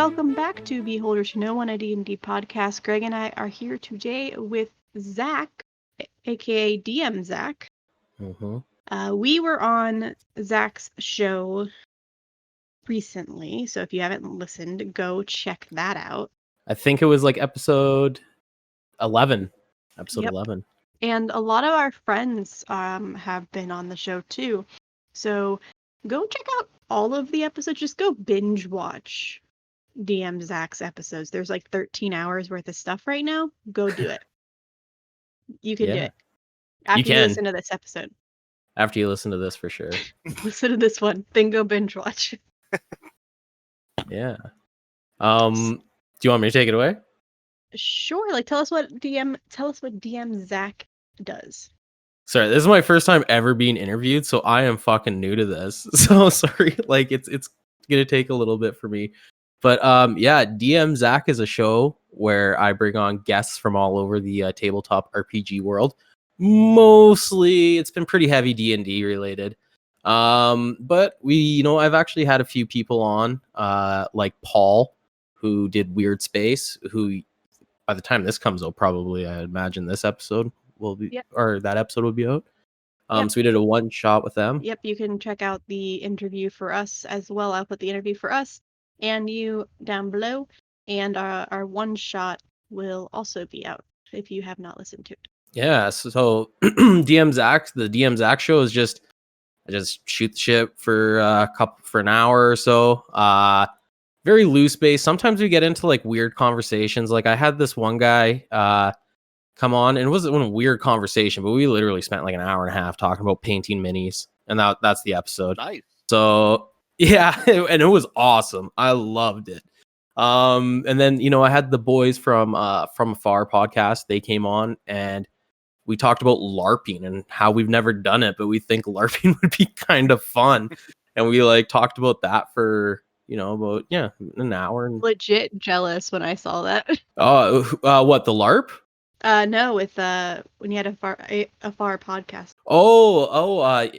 welcome back to Beholders Who Know One, a D&D podcast. Greg and I are here today with Zach, aka DMZack. We were on Zach's show recently, so if you haven't listened, go check that out. I think it was like episode 11. Episode 11. And a lot of our friends have been on the show too. So go check out all of the episodes. Just go binge watch DMZack's episodes. There's like 13 hours worth of stuff right now. Go do it. You can do it. After you listen to this episode. After you listen to this, for sure. Listen to this one, then go binge watch. Yeah. Do you want me to take it away? Sure. Like, tell us what DMZack does. Sorry, this is my first time ever being interviewed, so I am fucking new to this. So sorry, like it's gonna take a little bit for me. But yeah, DMZack is a show where I bring on guests from all over the tabletop RPG world. Mostly, it's been pretty heavy D&D related. But I've actually had a few people on, like Paul, who did Weird Space, who by the time this comes out, probably I imagine this episode will be, or that episode will be out. So we did a one shot with them. Yep, you can check out the interview for us as well. I'll put the interview for us and you down below, and our one shot will also be out if you have not listened to it. Yeah, so DMZack, the DMZack show is I just shoot the shit for an hour or so. Very loose base. Sometimes we get into like weird conversations. Like I had this one guy come on, and it wasn't a weird conversation, but we literally spent like an hour and a half talking about painting minis, and that's the episode. Nice. So yeah, and it was awesome. I loved it. And then I had the boys from Afar podcast. They came on and we talked about LARPing and how we've never done it, but we think LARPing would be kind of fun. And we like talked about that for about an hour. And legit jealous when I saw that. What, the LARP? No, with when you had a far podcast.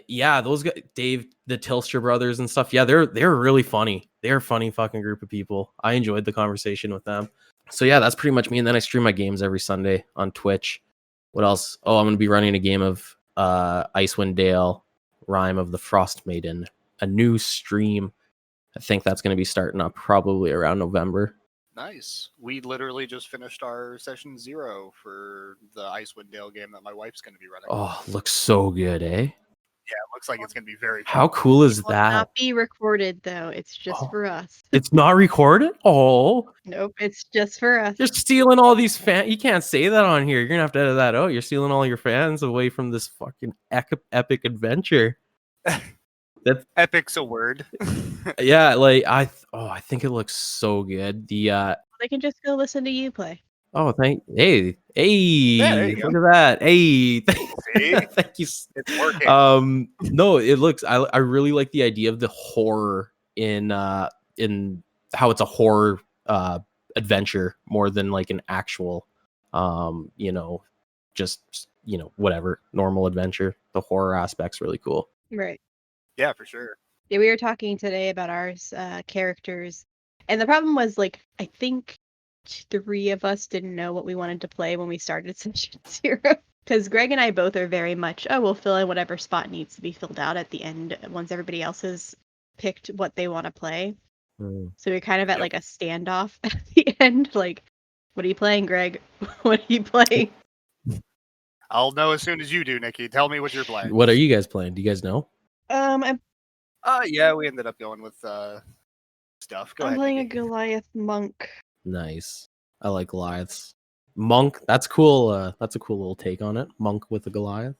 Yeah, those guys, Dave, the Tilster brothers and stuff. Yeah, they're really funny. They're a funny fucking group of people. I enjoyed the conversation with them. So yeah, that's pretty much me. And then I stream my games every Sunday on Twitch. What else? Oh, I'm gonna be running a game of Icewind Dale, Rime of the Frost Maiden, a new stream. I think that's gonna be starting up probably around November. Nice. We literally just finished our session 0 for the Icewind Dale game that my wife's going to be running. Oh, looks so good, eh? Yeah, it looks like it's going to be very fun. How cool is that? It will not be recorded, though. It's just for us. It's not recorded? Oh. Nope, it's just for us. You're stealing all these fans. You can't say that on here. You're going to have to edit that out. You're stealing all your fans away from this fucking epic adventure. That's epic's a word. Yeah, like I think it looks so good. They can just go listen to you play. Oh, hey, yeah, look at that. Hey, thank you. It's working. No, it looks. I really like the idea of the horror in how it's a horror adventure more than like an actual whatever normal adventure. The horror aspect's really cool. Right. Yeah, for sure. Yeah, we were talking today about our characters, and the problem was like I think 3 of us didn't know what we wanted to play when we started session 0. Because Greg and I both are very much, we'll fill in whatever spot needs to be filled out at the end once everybody else has picked what they want to play. So we're kind of at like a standoff at the end. Like, what are you playing, Greg? What are you playing? I'll know as soon as you do, Nikki. Tell me what you're playing. What are you guys playing? Do you guys know? Yeah, we ended up going with stuff. Go ahead. I'm playing Nikki. a Goliath monk. Nice. I like Goliaths. Monk, that's cool. That's a cool little take on it. Monk with a Goliath.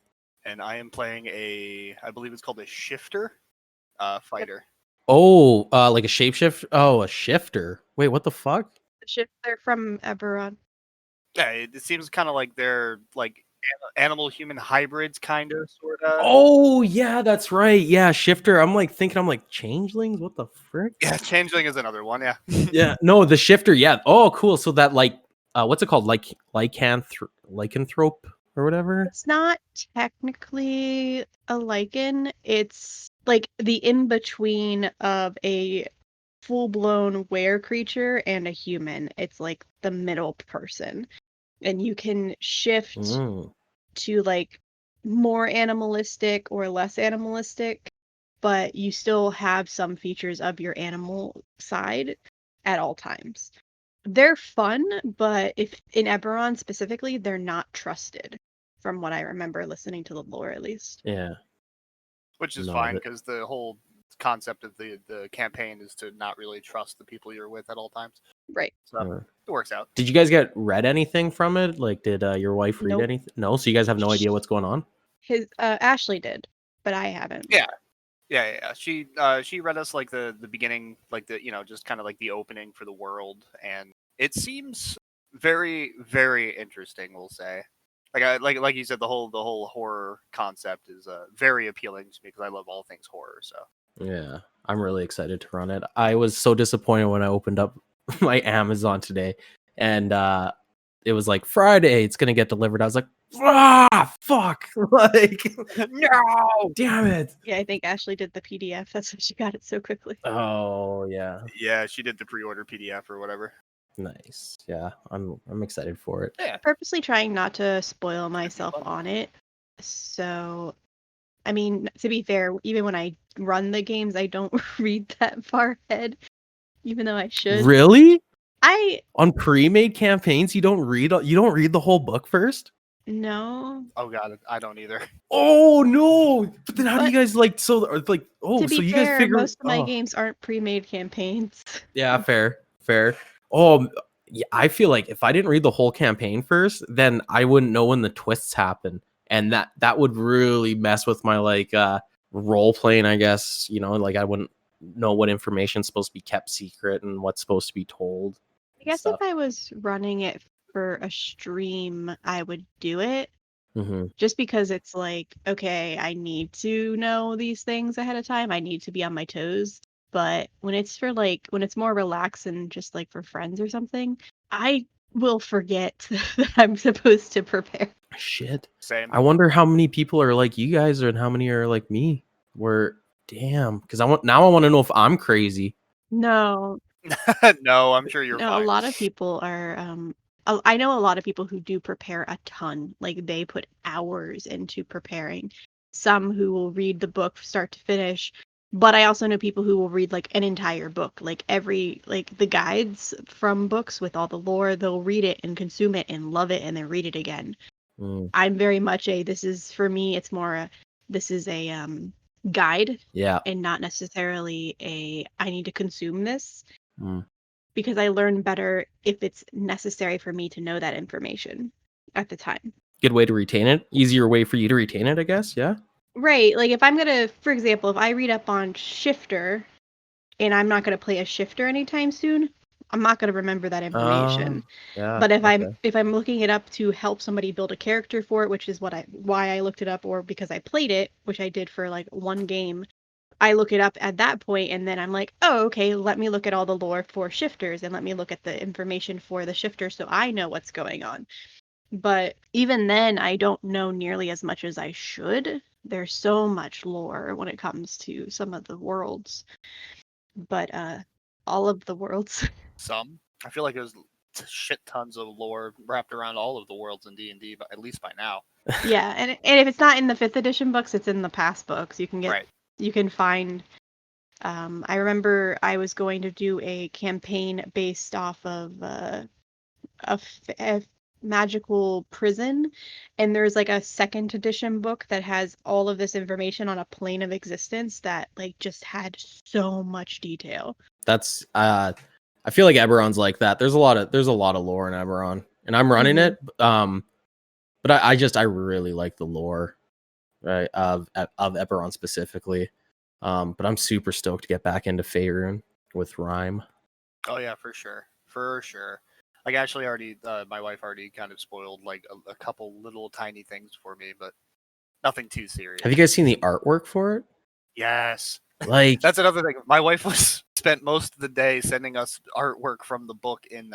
And I am playing I believe it's called a shifter fighter. Oh, like a shapeshift? Oh, a shifter. Wait, what the fuck? The shifter from Eberron. Yeah, it seems kind of like they're like animal-human hybrids, kind of, sort of. Oh, yeah, that's right. Yeah, shifter. I'm like changelings? What the frick? Yeah, changeling is another one, yeah. Yeah, no, the shifter, yeah. Oh, cool. So that, like, what's it called? Like, lycanthrope or whatever? It's not technically a lichen. It's like the in-between of a full-blown were creature and a human. It's like the middle person. And you can shift to like more animalistic or less animalistic, but you still have some features of your animal side at all times. They're fun, but if in Eberron specifically, they're not trusted, from what I remember listening to the lore at least. Yeah. Which is No, fine, but- because the whole concept of the campaign is to not really trust the people you're with at all times. Right. So it works out. Did you guys get read anything from it? Like, did your wife read Nope. anything? No, so you guys have no idea what's going on? His Ashley did, but I haven't. Yeah. She read us like the beginning, like the just kind of like the opening for the world, and it seems very, very interesting. We'll say, like you said, the whole horror concept is very appealing to me because I love all things horror. So Yeah, I'm really excited to run it. I was so disappointed when I opened up my Amazon today, and it was like Friday, it's gonna get delivered. I was like, fuck, like, no, damn it. Yeah, I think Ashley did the PDF. That's why she got it so quickly. Oh yeah, yeah, she did the pre-order PDF or whatever. nice. Yeah, I'm excited for it. Yeah, Purposely trying not to spoil myself on it. So, I mean, to be fair, even when I run the games, I don't read that far ahead, even though I should. Really? I On pre-made campaigns, you don't read the whole book first? no. Oh god, I don't either. Oh no! But then how do you But guys like? So like, oh, to so be you fair, guys figure? most of my Oh. games aren't pre-made campaigns. Yeah, fair. Oh, yeah, I feel like if I didn't read the whole campaign first, then I wouldn't know when the twists happen, and that would really mess with my like role playing. I guess like I wouldn't know what information's supposed to be kept secret and what's supposed to be told. I guess stuff. if I was running it for a stream, I would do it. Mm-hmm. Just because it's like, okay, I need to know these things ahead of time. I need to be on my toes. But when it's when it's more relaxed and just like for friends or something, I will forget that I'm supposed to prepare. Shit. Same. I wonder how many people are like you guys and how many are like me. Damn, because I want to know if I'm crazy. No, No, I'm sure you're no, fine. a lot of people are. I know a lot of people who do prepare a ton. Like they put hours into preparing. Some who will read the book start to finish. But I also know people who will read like an entire book, like the guides from books with all the lore, they'll read it and consume it and love it and then read it again. I'm very much this is for me, it's more this is a guide. Yeah. And not necessarily I need to consume this. Mm. Because I learn better if it's necessary for me to know that information at the time. Good way to retain it. Easier way for you to retain it, I guess. Yeah. Right. Like if I'm going to, for example, if I read up on Shifter and I'm not going to play a Shifter anytime soon, I'm not going to remember that information. Yeah. But if I'm looking it up to help somebody build a character for it, which is why I looked it up, or because I played it, which I did for like one game, I look it up at that point and then I'm like, oh, okay, let me look at all the lore for shifters and let me look at the information for the shifter so I know what's going on. But even then, I don't know nearly as much as I should. There's so much lore when it comes to some of the worlds. But all of the worlds. Some. I feel like there's shit tons of lore wrapped around all of the worlds in D&D, but at least by now. Yeah, and if it's not in the 5th edition books, it's in the past books. You can get you can find I remember I was going to do a campaign based off of a magical prison, and there's like a 2nd edition book that has all of this information on a plane of existence that like just had so much detail. That's I feel like Eberron's like that. There's a lot of lore in Eberron, and I'm running it. But I really like the lore, right, of Eberron specifically. But I'm super stoked to get back into Faerun with Rhyme. Oh yeah, for sure. Like actually, already my wife already kind of spoiled like a couple little tiny things for me, but nothing too serious. Have you guys seen the artwork for it? Yes. Like that's another thing. My wife spent most of the day sending us artwork from the book in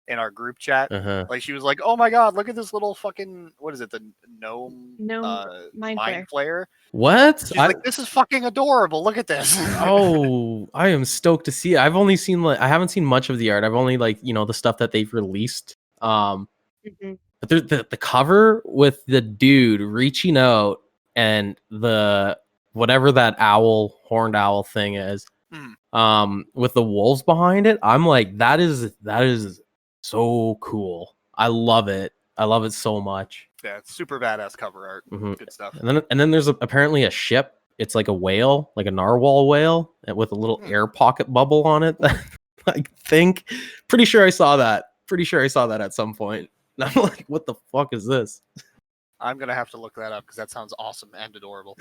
in our group chat. Uh-huh. Like she was like, "Oh my god, look at this little fucking what is it? The gnome No, mind mind flare. flare." What? She's like, "This is fucking adorable. Look at this." Oh, I am stoked to see it. I've only seen I haven't seen much of the art. I've only the stuff that they've released. Mhm. But the cover with the dude reaching out and the whatever that horned owl thing is, with the wolves behind it, I'm like, that is so cool. I love it. I love it so much. Yeah, it's super badass cover art. Mhm. Good stuff. And then there's apparently a ship. It's like a whale, like a narwhal whale, with a little air pocket bubble on it. I think, pretty sure I saw that. Pretty sure I saw that at some point. And I'm like, what the fuck is this? I'm gonna have to look that up because that sounds awesome and adorable.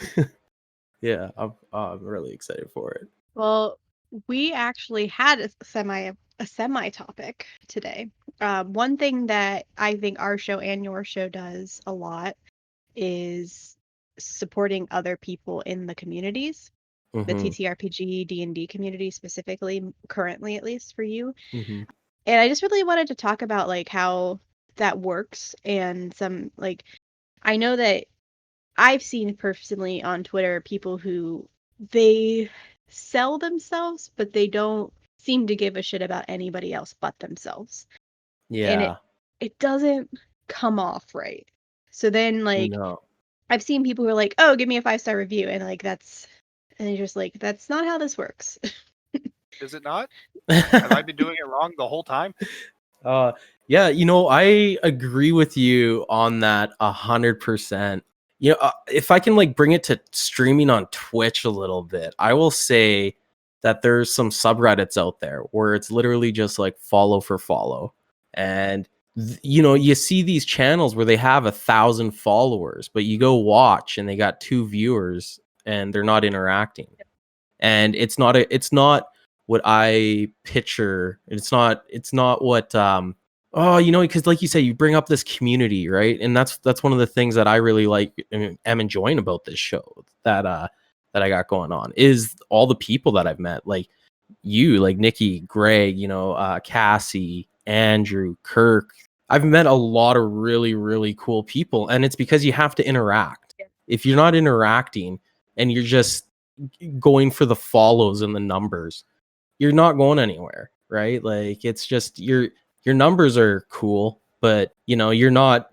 Yeah, I'm really excited for it. Well, we actually had a semi topic today. One thing that I think our show and your show does a lot is supporting other people in the communities, the Mm-hmm. TTRPG D&D community specifically, currently at least for you. Mm-hmm. And I just really wanted to talk about like how that works and some like I know that I've seen personally on Twitter people who they sell themselves, but they don't seem to give a shit about anybody else but themselves. And Yeah. it doesn't come off right. So then like No. I've seen people who are like, "Oh, give me a 5-star review." And like and you're just like, "That's not how this works." Is it not? Have I been doing it wrong the whole time? Yeah, I agree with you on that 100%. If I can like bring it to streaming on Twitch a little bit, I will say that there's some subreddits out there where it's literally just like follow for follow. And you see these channels where they have 1,000 followers, but you go watch and they got 2 viewers and they're not interacting. And it's not what I picture. It's not what because like you say, you bring up this community, right? And that's one of the things that I really like and am enjoying about this show that I got going on is all the people that I've met, like you, like Nikki, Greg, Cassie, Andrew, Kirk. I've met a lot of really, really cool people, and it's because you have to interact. Yeah. If you're not interacting and you're just going for the follows and the numbers, you're not going anywhere, right? Like it's just your numbers are cool, but you're not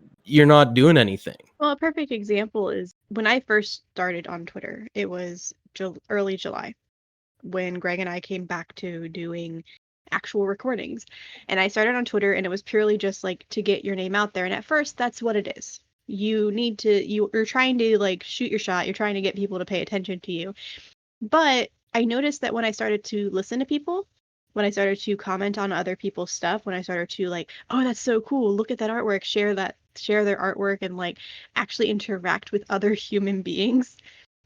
doing anything. Well, a perfect example is when I first started on Twitter, it was early July when Greg and I came back to doing actual recordings. And I started on Twitter and it was purely just like to get your name out there. And at first, that's what it is. You're trying to like shoot your shot. You're trying to get people to pay attention to you. But I noticed that when I started to listen to people, when I started to comment on other people's stuff, when I started to like, oh, that's so cool, look at that artwork, share their artwork and like actually interact with other human beings,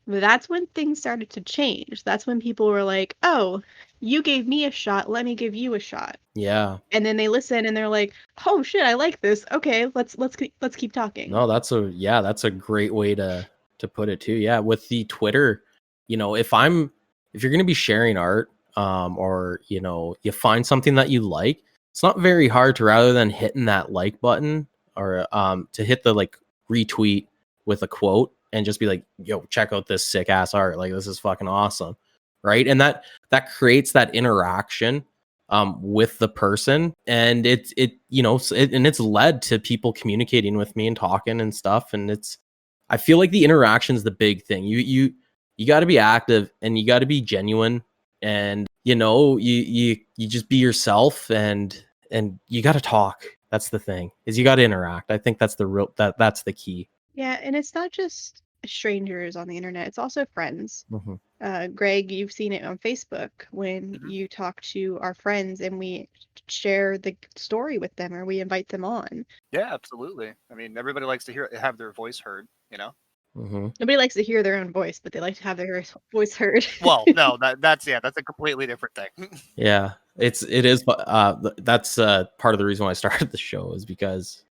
that's when things started to change. That's when people were like, oh, you gave me a shot, let me give you a shot. Yeah. And then they listen and they're like, oh shit, I like this. Okay, let's keep talking. No, that's a great way to put it too. Yeah, with the Twitter, if you're going to be sharing art, or you find something that you like, it's not very hard to, rather than hitting that like button or to hit the like retweet with a quote and just be like, yo, check out this sick ass art, like this is fucking awesome, right? And that creates that interaction with the person, and it's led to people communicating with me and talking and stuff. And I feel like the interaction is the big thing. You got to be active and you got to be genuine, and you just be yourself, and you got to talk. That's the thing, is you got to interact. I think that's that's the key. Yeah, and it's not just strangers on the internet, it's also friends. Mm-hmm. Greg, you've seen it on Facebook when you talk to our friends and we share the story with them or we invite them on. Yeah, absolutely. I mean, everybody likes to have their voice heard, Mm-hmm. Nobody likes to hear their own voice, but they like to have their voice heard. Well, no, that's a completely different thing. Yeah, it is. That's part of the reason why I started the show, is because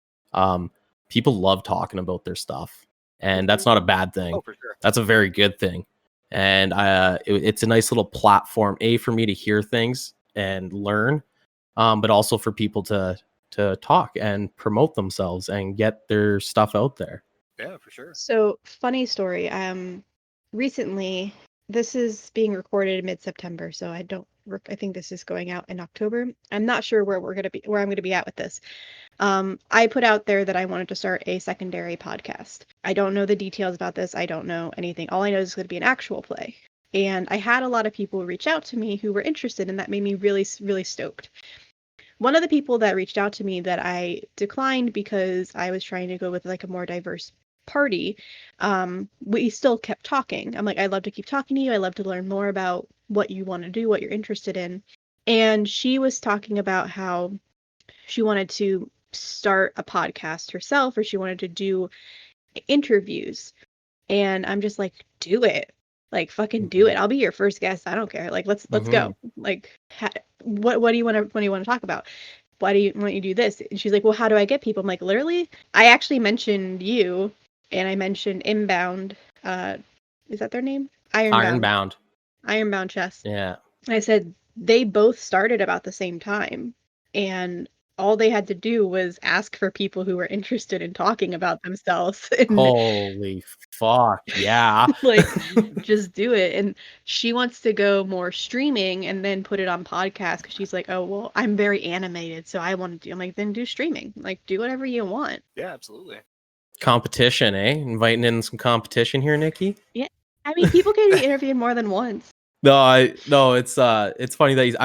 people love talking about their stuff, and that's not a bad thing. Oh, for sure. That's a very good thing, and it's a nice little platform, for me to hear things and learn, but also for people to to talk and promote themselves and get their stuff out there. Yeah, for sure. So, funny story. Recently, this is being recorded mid-September, so I think this is going out in October. I'm not sure where I'm gonna be at with this. I put out there that I wanted to start a secondary podcast. I don't know the details about this. I don't know anything. All I know is it's going to be an actual play. And I had a lot of people reach out to me who were interested, and that made me really, really stoked. One of the people that reached out to me that I declined because I was trying to go with like a more diverse party, we still kept talking. I'm like, I'd love to keep talking to you. I love to learn more about what you want to do, what you're interested in. And she was talking about how she wanted to start a podcast herself, or she wanted to do interviews. And I'm just like, do it. Like, fucking do it. I'll be your first guest. I don't care. Like, let's go. Like, what do you want to talk about? Why do you want you to do this? And she's like, well, how do I get people? I'm like, literally, I actually mentioned you, and I mentioned Inbound. Is that their name? Ironbound Chess. Yeah. I said they both started about the same time, and all they had to do was ask for people who were interested in talking about themselves. And Holy fuck, yeah. like, just do it. And she wants to go more streaming and then put it on podcast, because she's like, oh, well, I'm very animated, so I want to do. I'm like, then do streaming. Like, do whatever you want. Yeah, absolutely. Competition, eh? Inviting in some competition here, Nikki. Yeah, I mean, people can be interviewed more than once. No, it's funny that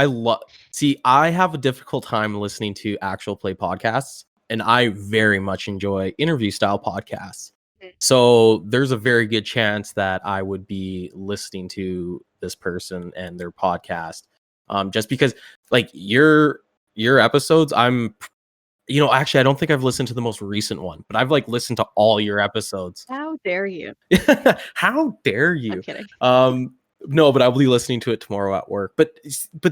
I have a difficult time listening to actual play podcasts, and I very much enjoy interview style podcasts. So there's a very good chance that I would be listening to this person and their podcast, just because like your episodes, actually I don't think I've listened to the most recent one, but I've like listened to all your episodes. How dare you? How dare you? I'm kidding. No, but I'll be listening to it tomorrow at work. But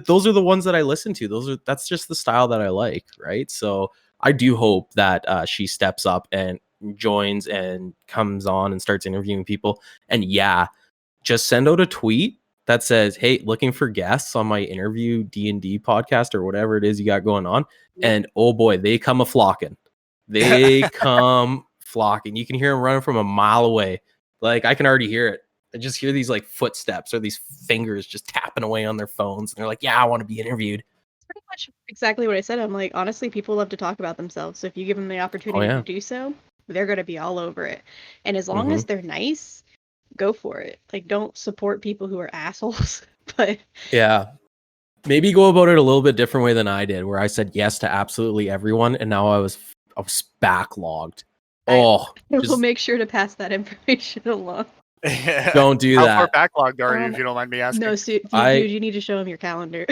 those are the ones that I listen to. That's just the style that I like, right? So I do hope that she steps up and joins and comes on and starts interviewing people. And yeah, just send out a tweet that says, "Hey, looking for guests on my interview D&D podcast," or whatever it is you got going on. And oh boy, they come a flocking. They come flocking. You can hear them running from a mile away. Like, I can already hear it. I just hear these like footsteps or these fingers just tapping away on their phones. And they're like, yeah, I want to be interviewed. It's pretty much exactly what I said. I'm like, honestly, people love to talk about themselves. So if you give them the opportunity to do so, they're going to be all over it. And as long as they're nice, go for it. Like, don't support people who are assholes. But yeah, maybe go about it a little bit different way than I did, where I said yes to absolutely everyone. And now I was backlogged. We'll make sure to pass that information along. Don't do that. How far backlogged are you, if you don't mind me asking? No, dude, you need to show him your calendar.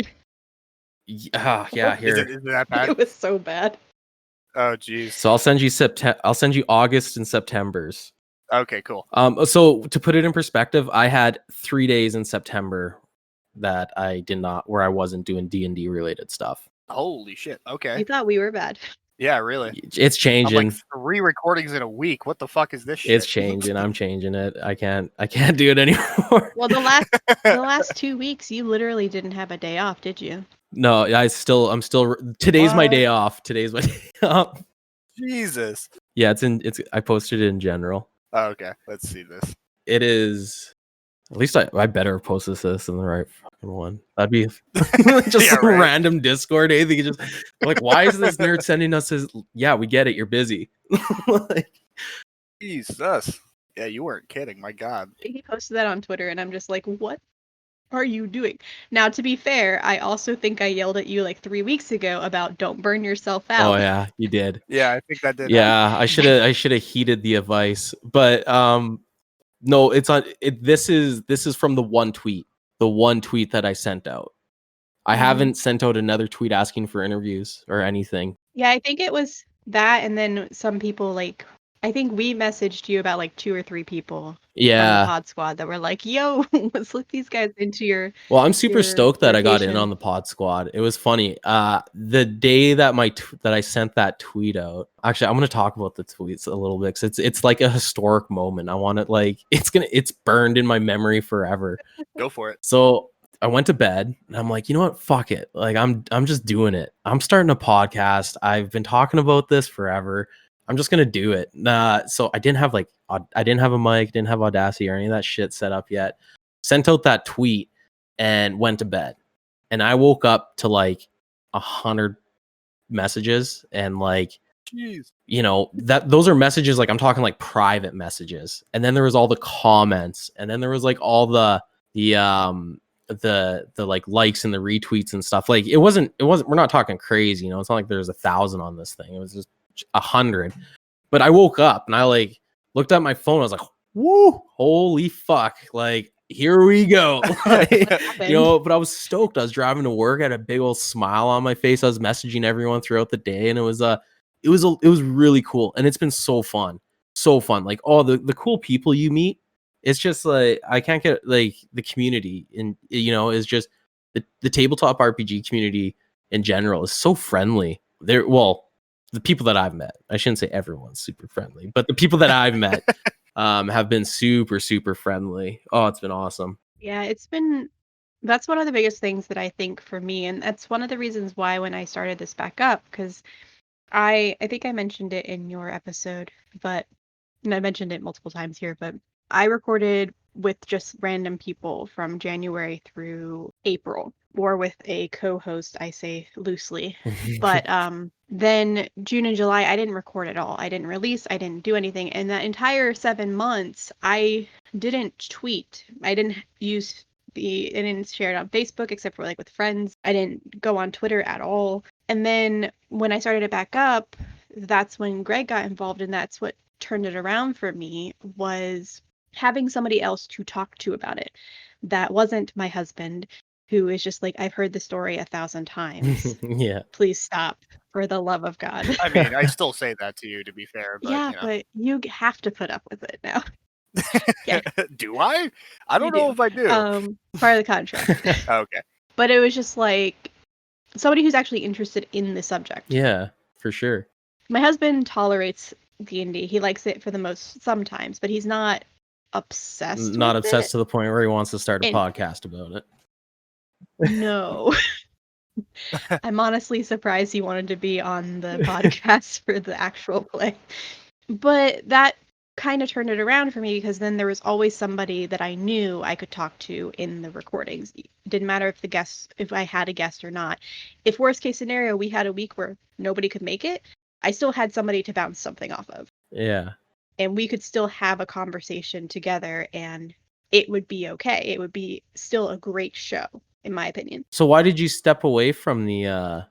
Yeah, here. Is it that bad? It was so bad. Oh, geez. So I'll send you August and September's. Okay, cool. So to put it in perspective, I had 3 days in September that where I wasn't doing D&D related stuff. Holy shit. Okay. You thought we were bad. Yeah, really. It's changing. I'm like 3 recordings in a week. What the fuck is this shit? It's changing. I'm changing it. I can't do it anymore. Well, the last 2 weeks, you literally didn't have a day off, did you? No, I'm still. Today's my day off. Today's my day off. Jesus. Yeah, I posted it in general. Oh, okay, let's see this. It is. At least I better post this in the right fucking one. That'd be just some random Discord. Anything just like, why is this nerd sending us his? Yeah, we get it. You're busy. Like, Jesus. Yeah, you weren't kidding. My God. He posted that on Twitter, and I'm just like, what are you doing? Now, to be fair, I also think I yelled at you like 3 weeks ago about don't burn yourself out. Oh yeah, you did. Yeah, I think that did. Yeah, I should have heeded the advice, but no, it's on. This is from the one tweet that I sent out. I haven't sent out another tweet asking for interviews or anything. Yeah, I think it was that, and then some people like. I think we messaged you about like 2 or 3 people. Yeah. On the Pod Squad that were like, "Yo, let's look these guys into your." Well, I'm super stoked that I got in on the Pod Squad. It was funny. The day that that I sent that tweet out. Actually, I'm gonna talk about the tweets a little bit because it's like a historic moment. I want it like it's burned in my memory forever. Go for it. So I went to bed and I'm like, you know what? Fuck it. Like I'm just doing it. I'm starting a podcast. I've been talking about this forever. I'm just gonna do it. So I didn't have I didn't have a mic, didn't have Audacity or any of that shit set up yet. Sent out that tweet and went to bed. And I woke up to like 100 messages and like, Jeez. you know, that those are messages like I'm talking like private messages. And then there was all the comments, and then there was like all the like likes and the retweets and stuff. Like it wasn't we're not talking crazy, you know. It's not like there's 1,000 on this thing. It was just 100. But I woke up and I like looked at my phone. I was like, woo, holy fuck, like here we go. You know, but I was stoked. I was driving to work, I had a big old smile on my face. I was messaging everyone throughout the day, and it was really cool. And it's been so fun. Like all the cool people you meet. It's just like I can't get like the community, and you know, is just the tabletop RPG community in general is so friendly. The people that I've met, I shouldn't say everyone's super friendly, but the people that I've met have been super, super friendly. Oh, it's been awesome. Yeah, that's one of the biggest things that I think for me, and that's one of the reasons why when I started this back up, because I think I mentioned it in your episode, and I mentioned it multiple times here, but I recorded with just random people from January through April, or with a co-host, I say loosely. But then June and July, I didn't record at all. I didn't release. I didn't do anything. And that entire 7 months, I didn't tweet. I didn't share it on Facebook except for like with friends. I didn't go on Twitter at all. And then when I started it back up, that's when Greg got involved, and that's what turned it around for me, was having somebody else to talk to about it. That wasn't my husband, who is just like, I've heard the story 1,000 times. Yeah. Please stop, for the love of God. I mean, I still say that to you, to be fair. But, yeah, you know. but you have to put up with it now. Yeah. Do I? I don't know if I do. Part of the contract. Okay. But it was just like somebody who's actually interested in the subject. Yeah, for sure. My husband tolerates D&D. He likes it for the most sometimes, but he's not obsessed. Not with obsessed it. to the point where he wants to start a podcast about it. No. I'm honestly surprised he wanted to be on the podcast for the actual play. But that kind of turned it around for me, because then there was always somebody that I knew I could talk to in the recordings. It didn't matter if I had a guest or not. If worst case scenario, we had a week where nobody could make it, I still had somebody to bounce something off of. Yeah. And we could still have a conversation together, and it would be okay. It would be still a great show, in my opinion. So why did you step away from the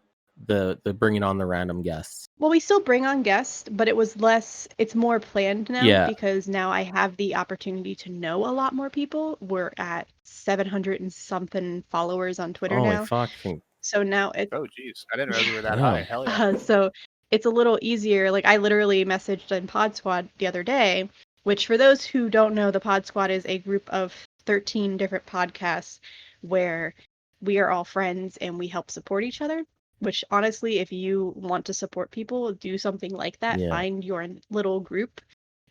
bringing on the random guests? Well, we still bring on guests, but it's more planned now, because now I have the opportunity to know a lot more people. We're at 700 and something followers on Twitter now. Holy fuck. So now it's... Oh, geez. I didn't realize we were that high. Hell yeah. So it's a little easier. Like, I literally messaged in Pod Squad the other day, which, for those who don't know, the Pod Squad is a group of 13 different podcasts where we are all friends and we help support each other. Which, honestly, if you want to support people, do something like that. Yeah. Find your little group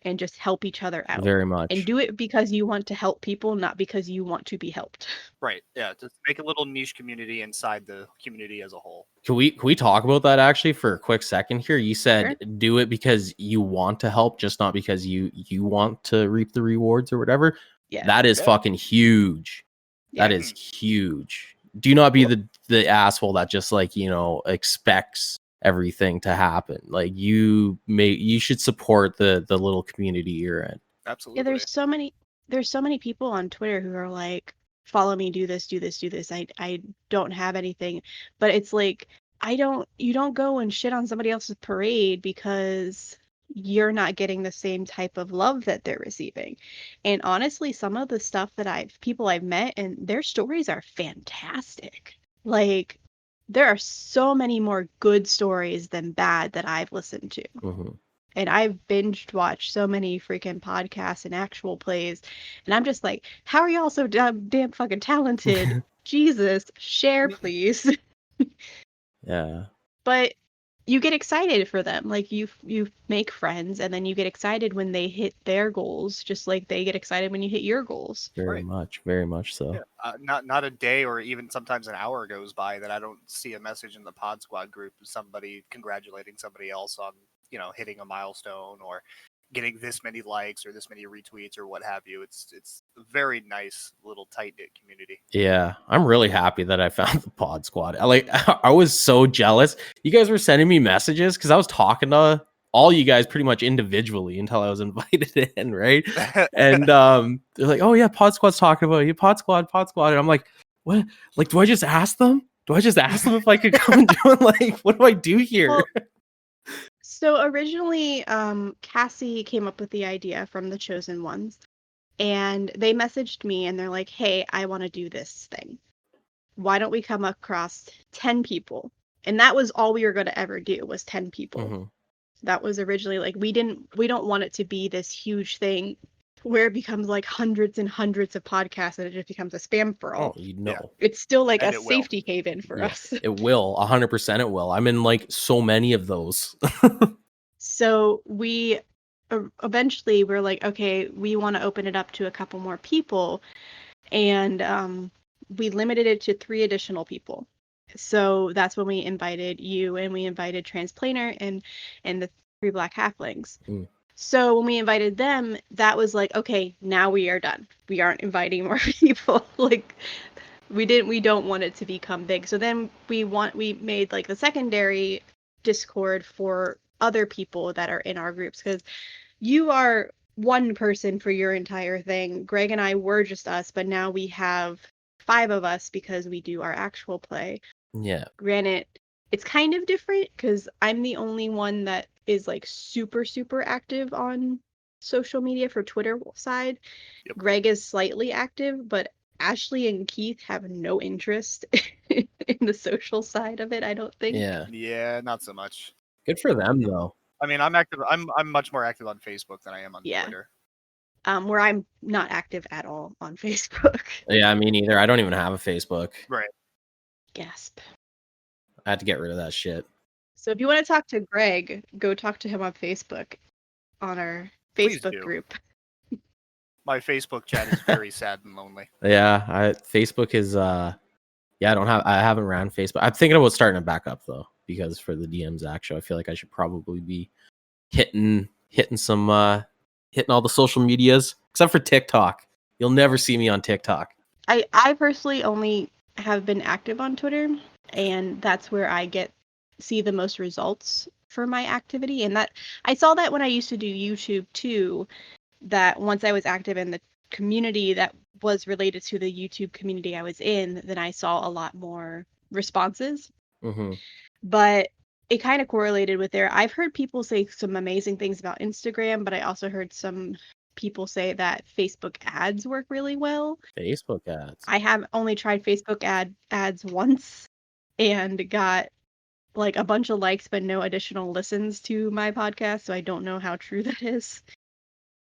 and just help each other out. Very much. And do it because you want to help people, not because you want to be helped. Right. Yeah. Just make a little niche community inside the community as a whole. Can we talk about that actually for a quick second here? You said do it because you want to help, just not because you want to reap the rewards or whatever. Yeah. That is fucking huge. Yeah. That is huge. Do not be the asshole that just, like, you know, expects everything to happen. Like, you should support the little community you're in. Absolutely. Yeah, there's so many people on Twitter who are like, follow me, do this. I don't have anything. But it's like, you don't go and shit on somebody else's parade because you're not getting the same type of love that they're receiving. And honestly, some of the stuff that people I've met, and their stories are fantastic. Like, there are so many more good stories than bad that I've listened to. Mm-hmm. And I've binged watched so many freaking podcasts and actual plays. And I'm just like, how are y'all so damn fucking talented? Jesus, share, please. Yeah. But you get excited for them. Like you make friends, and then you get excited when they hit their goals, just like they get excited when you hit your goals. Very much so. Yeah. Not a day or even sometimes an hour goes by that I don't see a message in the Pod Squad group of somebody congratulating somebody else on, hitting a milestone or getting this many likes or this many retweets or what have you. It's a very nice little tight knit community. Yeah, I'm really happy that I found the Pod Squad. I was so jealous. You guys were sending me messages because I was talking to all you guys pretty much individually until I was invited in, right? And they're like, "Oh yeah, Pod Squad's talking about you, Pod Squad," and I'm like, "What? Like, do I just ask them? Do I just ask them if I could come and do it? Like, what do I do here?" Well, so originally, Cassie came up with the idea from the Chosen Ones, and they messaged me and they're like, "Hey, I want to do this thing. Why don't we come across 10 people?" And that was all we were going to ever do, was 10 people. Mm-hmm. That was originally like, we don't want it to be this huge thing where it becomes like hundreds and hundreds of podcasts and it just becomes a spam for all. Oh, Yeah. It's still like And a it will. safety haven for us. It will, 100% it will. I'm in like so many of those. So we eventually we're like, okay, we want to open it up to a couple more people, and we limited it to 3 additional people. So that's when we invited you, and we invited Transplaner and the 3 Black Halflings. Mm. So when we invited them, that was like, okay, now we are done. We aren't inviting more people. Like we don't want it to become big. So then we made like the secondary Discord for other people that are in our groups, because you are one person for your entire thing. Greg and I were just us, but now we have 5 of us because we do our actual play. Yeah. Granted, it's kind of different because I'm the only one that is like super, super active on social media for Twitter side. Yep. Greg is slightly active, but Ashley and Keith have no interest in the social side of it, I don't think. Yeah, not so much. Good for them though. I mean, I'm active. I'm much more active on Facebook than I am on Twitter. Where I'm not active at all on Facebook. Yeah, me neither. I don't even have a Facebook. Right. Gasp. I had to get rid of that shit. So if you want to talk to Greg, go talk to him on Facebook, on our Facebook group. My Facebook chat is very sad and lonely. Yeah, Facebook is I haven't ran Facebook. I'm thinking about starting it back up though, because for the DMZack show, I feel like I should probably be hitting all the social medias except for TikTok. You'll never see me on TikTok. I personally only have been active on Twitter, and that's where I see the most results for my activity. And that I saw that when I used to do YouTube too, that once I was active in the community that was related to the YouTube community I was in, then I saw a lot more responses. Mm-hmm. But it kind of correlated with there. I've heard people say some amazing things about Instagram, but I also heard some people say that Facebook ads work really well. Facebook ads. I have only tried Facebook ads once and got like a bunch of likes but no additional listens to my podcast, so I don't know how true that is.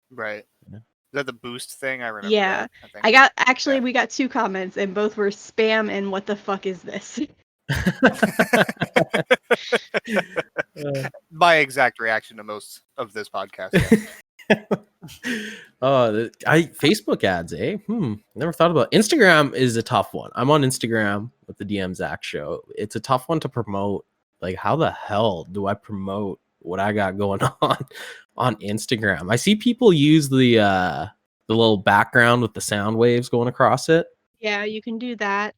Right. Yeah. Is that the boost thing? I remember. Yeah. That, we got 2 comments and both were spam and what the fuck is this? My exact reaction to most of this podcast. Yeah. Facebook ads, eh? Never thought about. Instagram is a tough one. I'm on Instagram with the DMZack show. It's a tough one to promote. Like, how the hell do I promote what I got going on Instagram? I see people use the little background with the sound waves going across it. Yeah, you can do that.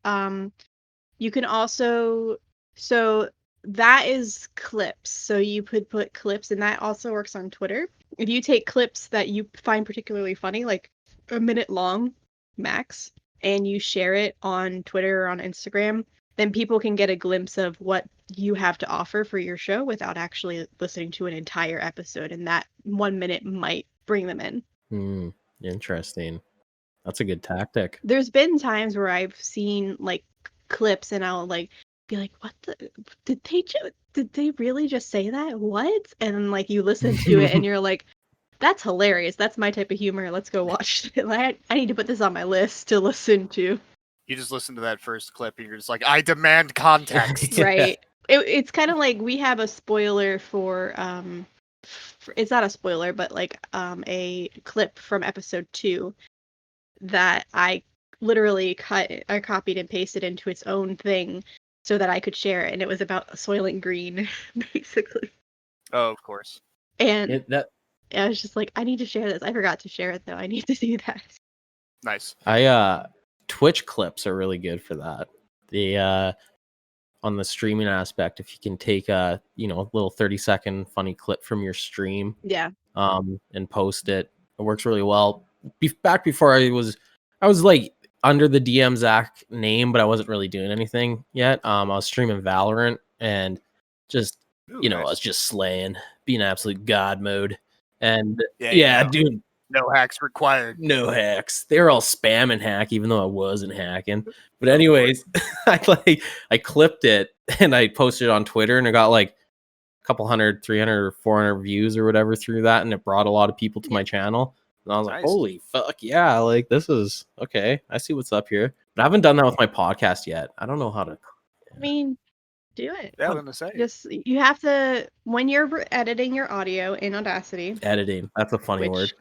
You can also, so that is clips. So you could put clips, and that also works on Twitter. If you take clips that you find particularly funny, like a minute long max, and you share it on Twitter or on Instagram, then people can get a glimpse of what you have to offer for your show without actually listening to an entire episode. And that 1 minute might bring them in. Interesting. That's a good tactic. There's been times where I've seen like clips and I'll like be like, what did they really just say that? What? And then like you listen to it and you're like, that's hilarious. That's my type of humor. Let's go watch it. I need to put this on my list to listen to. You just listen to that first clip and you're just like, I demand context. Right. It's kind of like we have a spoiler for it's not a spoiler, but like a clip from episode 2 that I literally I copied and pasted into its own thing so that I could share it, and it was about soiling green, basically. Oh, of course. And I was just like, I need to share this. I forgot to share it though. I need to do that. Nice. Twitch clips are really good for that. The on the streaming aspect, if you can take a little 30-second funny clip from your stream, Yeah. and post it, it works really well. Back before I was like under the DMZack name, but I wasn't really doing anything yet. I was streaming Valorant and just Ooh, I was just slaying, being absolute god mode. And yeah, dude, no hacks required. no hacks. They're all spamming hack, even though I wasn't hacking. But anyways, I clipped it and I posted it on Twitter, and it got like a couple 100, 300, or 400 views or whatever through that, and it brought a lot of people to my channel. And I was like, holy fuck, yeah, like this is okay. I see what's up here. But I haven't done that with my podcast yet. I don't know how to. I mean, do it. Yeah, I'm gonna say. Just you have to, when you're editing your audio in Audacity. Editing. That's a funny word.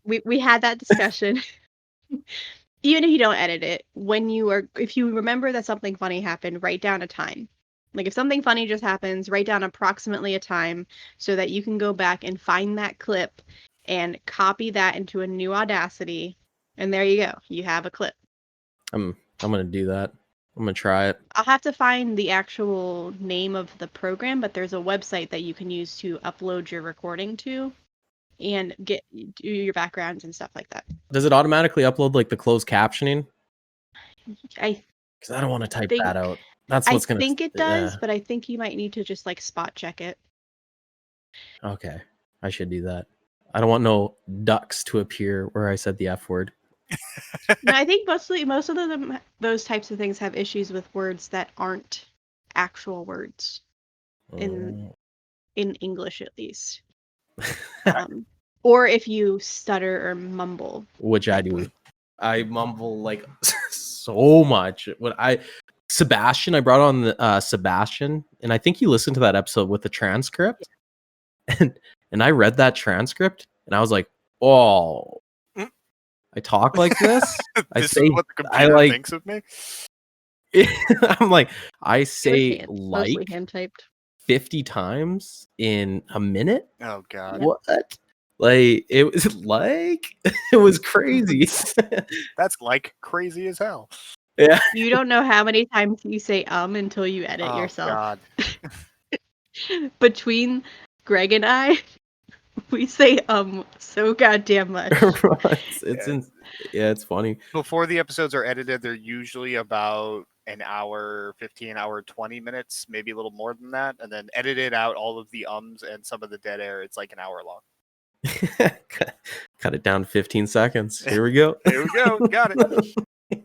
We had that discussion. Even if you don't edit it, if you remember that something funny happened, write down a time. Like if something funny just happens, write down approximately a time so that you can go back and find that clip and copy that into a new Audacity. And there you go. You have a clip. I'm gonna do that. I'm gonna try it. I'll have to find the actual name of the program, but there's a website that you can use to upload your recording to and do your backgrounds and stuff like that. Does it automatically upload like the closed captioning? Because I don't want to type that out. That's what's gonna. I think it does, but I think you might need to just like spot check it. Okay, I should do that. I don't want no ducks to appear where I said the F word. No, I think most of them, those types of things have issues with words that aren't actual words in English, at least. Or if you stutter or mumble, which I do. I mumble like so much. Sebastian, I brought on the Sebastian, and I think he listened to that episode with the transcript, and I read that transcript, and I was like, oh. I talk like this. I say is what the computer thinks of me. I'm like, I say mostly hand typed 50 times in a minute. Oh god. What? Like it was crazy. That's like crazy as hell. Yeah. You don't know how many times you say until you edit yourself. God. Between Greg and I, we say so goddamn much. It's funny. Before the episodes are edited, they're usually about an hour, 15, hour, 20 minutes, maybe a little more than that. And then edited out all of the ums and some of the dead air. It's like an hour long. Cut it down to 15 seconds. Here we go. Here we go. Got it. I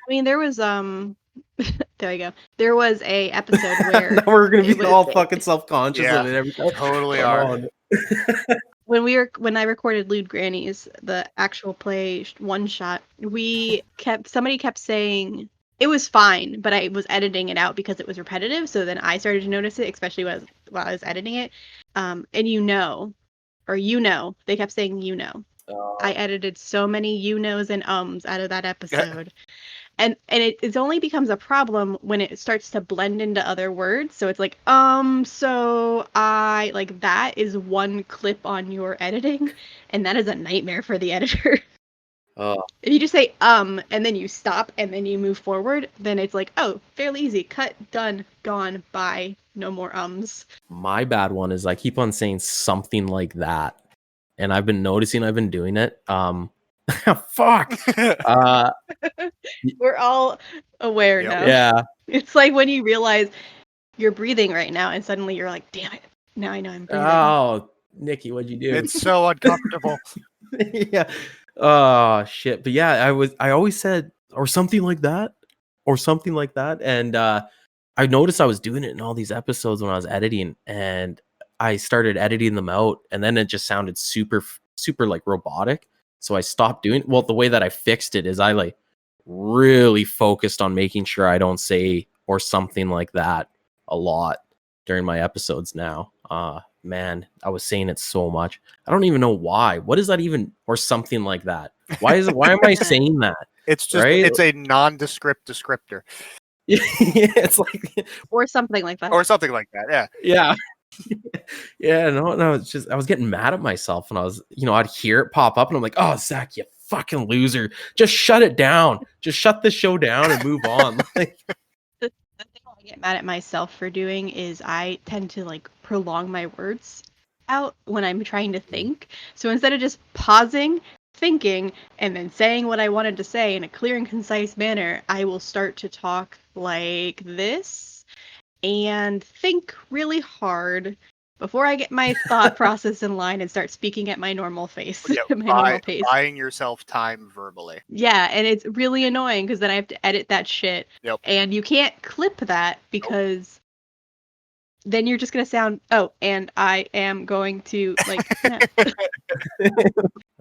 mean, there was there you go. There was a episode where now we're gonna be all fucking self-conscious of it every time. Totally are. When I recorded Lewd Grannies, the actual play one shot, somebody kept saying it was fine, but I was editing it out because it was repetitive. So then I started to notice it, especially while I was editing it. And they kept saying I edited so many and ums out of that episode. And it only becomes a problem when it starts to blend into other words. So it's like, so I, like, that is one clip on your editing, and that is a nightmare for the editor. If you just say, and then you stop, and then you move forward, then it's like, oh, fairly easy. Cut, done, gone, bye. No more ums. My bad one is I keep on saying something like that. And I've been noticing I've been doing it. Fuck. We're all aware now. Yeah. It's like when you realize you're breathing right now, and suddenly you're like, damn it. Now I know I'm breathing. Oh, Nikki, what'd you do? It's so uncomfortable. Yeah. Oh, shit. But yeah, I always said, or something like that. And I noticed I was doing it in all these episodes when I was editing, and I started editing them out, and then it just sounded super, super like robotic. So I stopped doing it. Well, the way that I fixed it is I like really focused on making sure I don't say or something like that a lot during my episodes now. Man, I was saying it so much. I don't even know why. What is that even? Or something like that. Why am I saying that? It's just Right? it's a nondescript descriptor It's like Or something like that. or something like that. Yeah. yeah. Yeah, no, it's just I was getting mad at myself and I was, I'd hear it pop up and I'm like, oh, Zach, you fucking loser. Just shut it down. Just shut the show down and move on. Like, The thing I get mad at myself for doing is I tend to like prolong my words out when I'm trying to think. So instead of just pausing, thinking, and then saying what I wanted to say in a clear and concise manner, I will start to talk like this and think really hard before I get my thought process in line and start speaking at my normal pace, Yeah, my normal pace. buying yourself time verbally. Yeah, and it's really annoying because then I have to edit that shit. Yep. And you can't clip that because then you're just gonna sound, oh, and I am going to like no.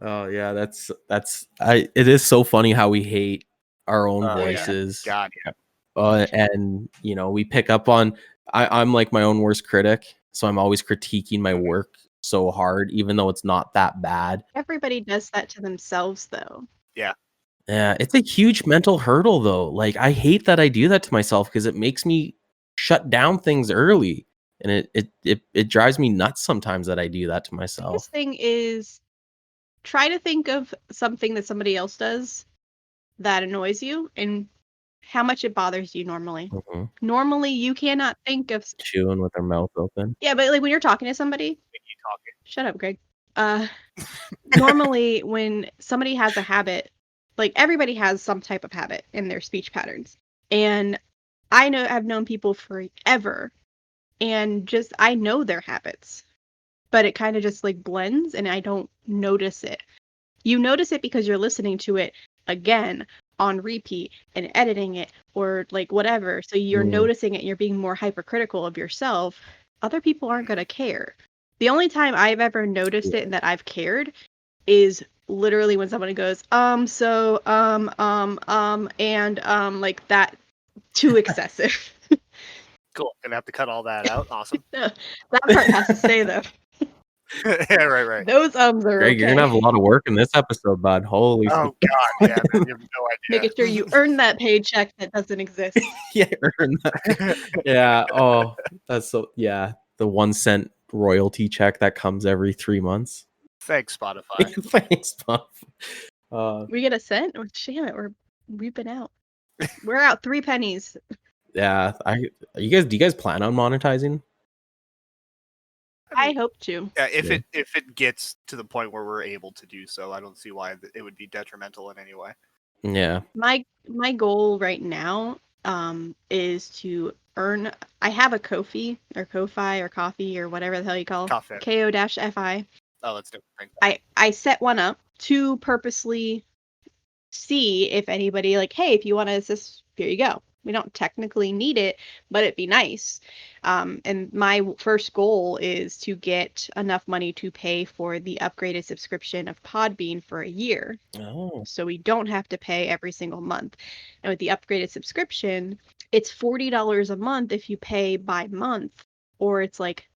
oh yeah, it is so funny how we hate our own Oh, yeah. voices. God, yeah. And we pick up on I'm like my own worst critic, so I'm always critiquing my work so hard, even though it's not that bad. Everybody does that to themselves though. Yeah, it's a huge mental hurdle though. Like I hate that I do that to myself because it makes me shut down things early. And it drives me nuts sometimes that I do that to The myself. biggest thing is try to think of something that somebody else does that annoys you and how much it bothers you normally. Mhm. Normally you cannot think of Chewing with their mouth open. yeah, but like when you're talking to somebody, You talking. shut up, Greg. Normally when somebody has a habit, like everybody has some type of habit in their speech patterns. And I've known people forever and just I know their habits, but it kind of just like blends and I don't notice it. You notice it because you're listening to it again on repeat and editing it or like whatever. So you're noticing it and you're being more hypercritical of yourself. Other people aren't going to care. The only time I've ever noticed it and that I've cared is literally when someone goes, and like that too excessive. Cool. Gonna have to cut all that out. Awesome. That part has to stay though. Yeah, right. Those are Greg, okay. you're gonna have a lot of work in this episode, bud. Holy Oh God, yeah, man, you have no idea. Making sure you earn that paycheck that doesn't exist. yeah, earn that. Yeah. Oh, that's so. Yeah, the 1 cent royalty check that comes every 3 months. Thanks, Spotify. Thanks, Spotify. We get a cent? Oh, damn it, we've been out. We're out 3 pennies. Yeah. Do you guys plan on monetizing? I hope to. Yeah, if it gets to the point where we're able to do so, I don't see why it would be detrimental in any way. Yeah. My goal right now is to earn. I have a Ko-fi or Ko-fi or coffee or whatever the hell you call Coffee. KO-FI. Oh, that's different. I set one up to purposely see if anybody like, hey, if you want to assist, here you go. We don't technically need it, but it'd be nice. And my first goal is to get enough money to pay for the upgraded subscription of Podbean for a year. Oh. So we don't have to pay every single month. And with the upgraded subscription, it's $40 a month if you pay by month, or it's like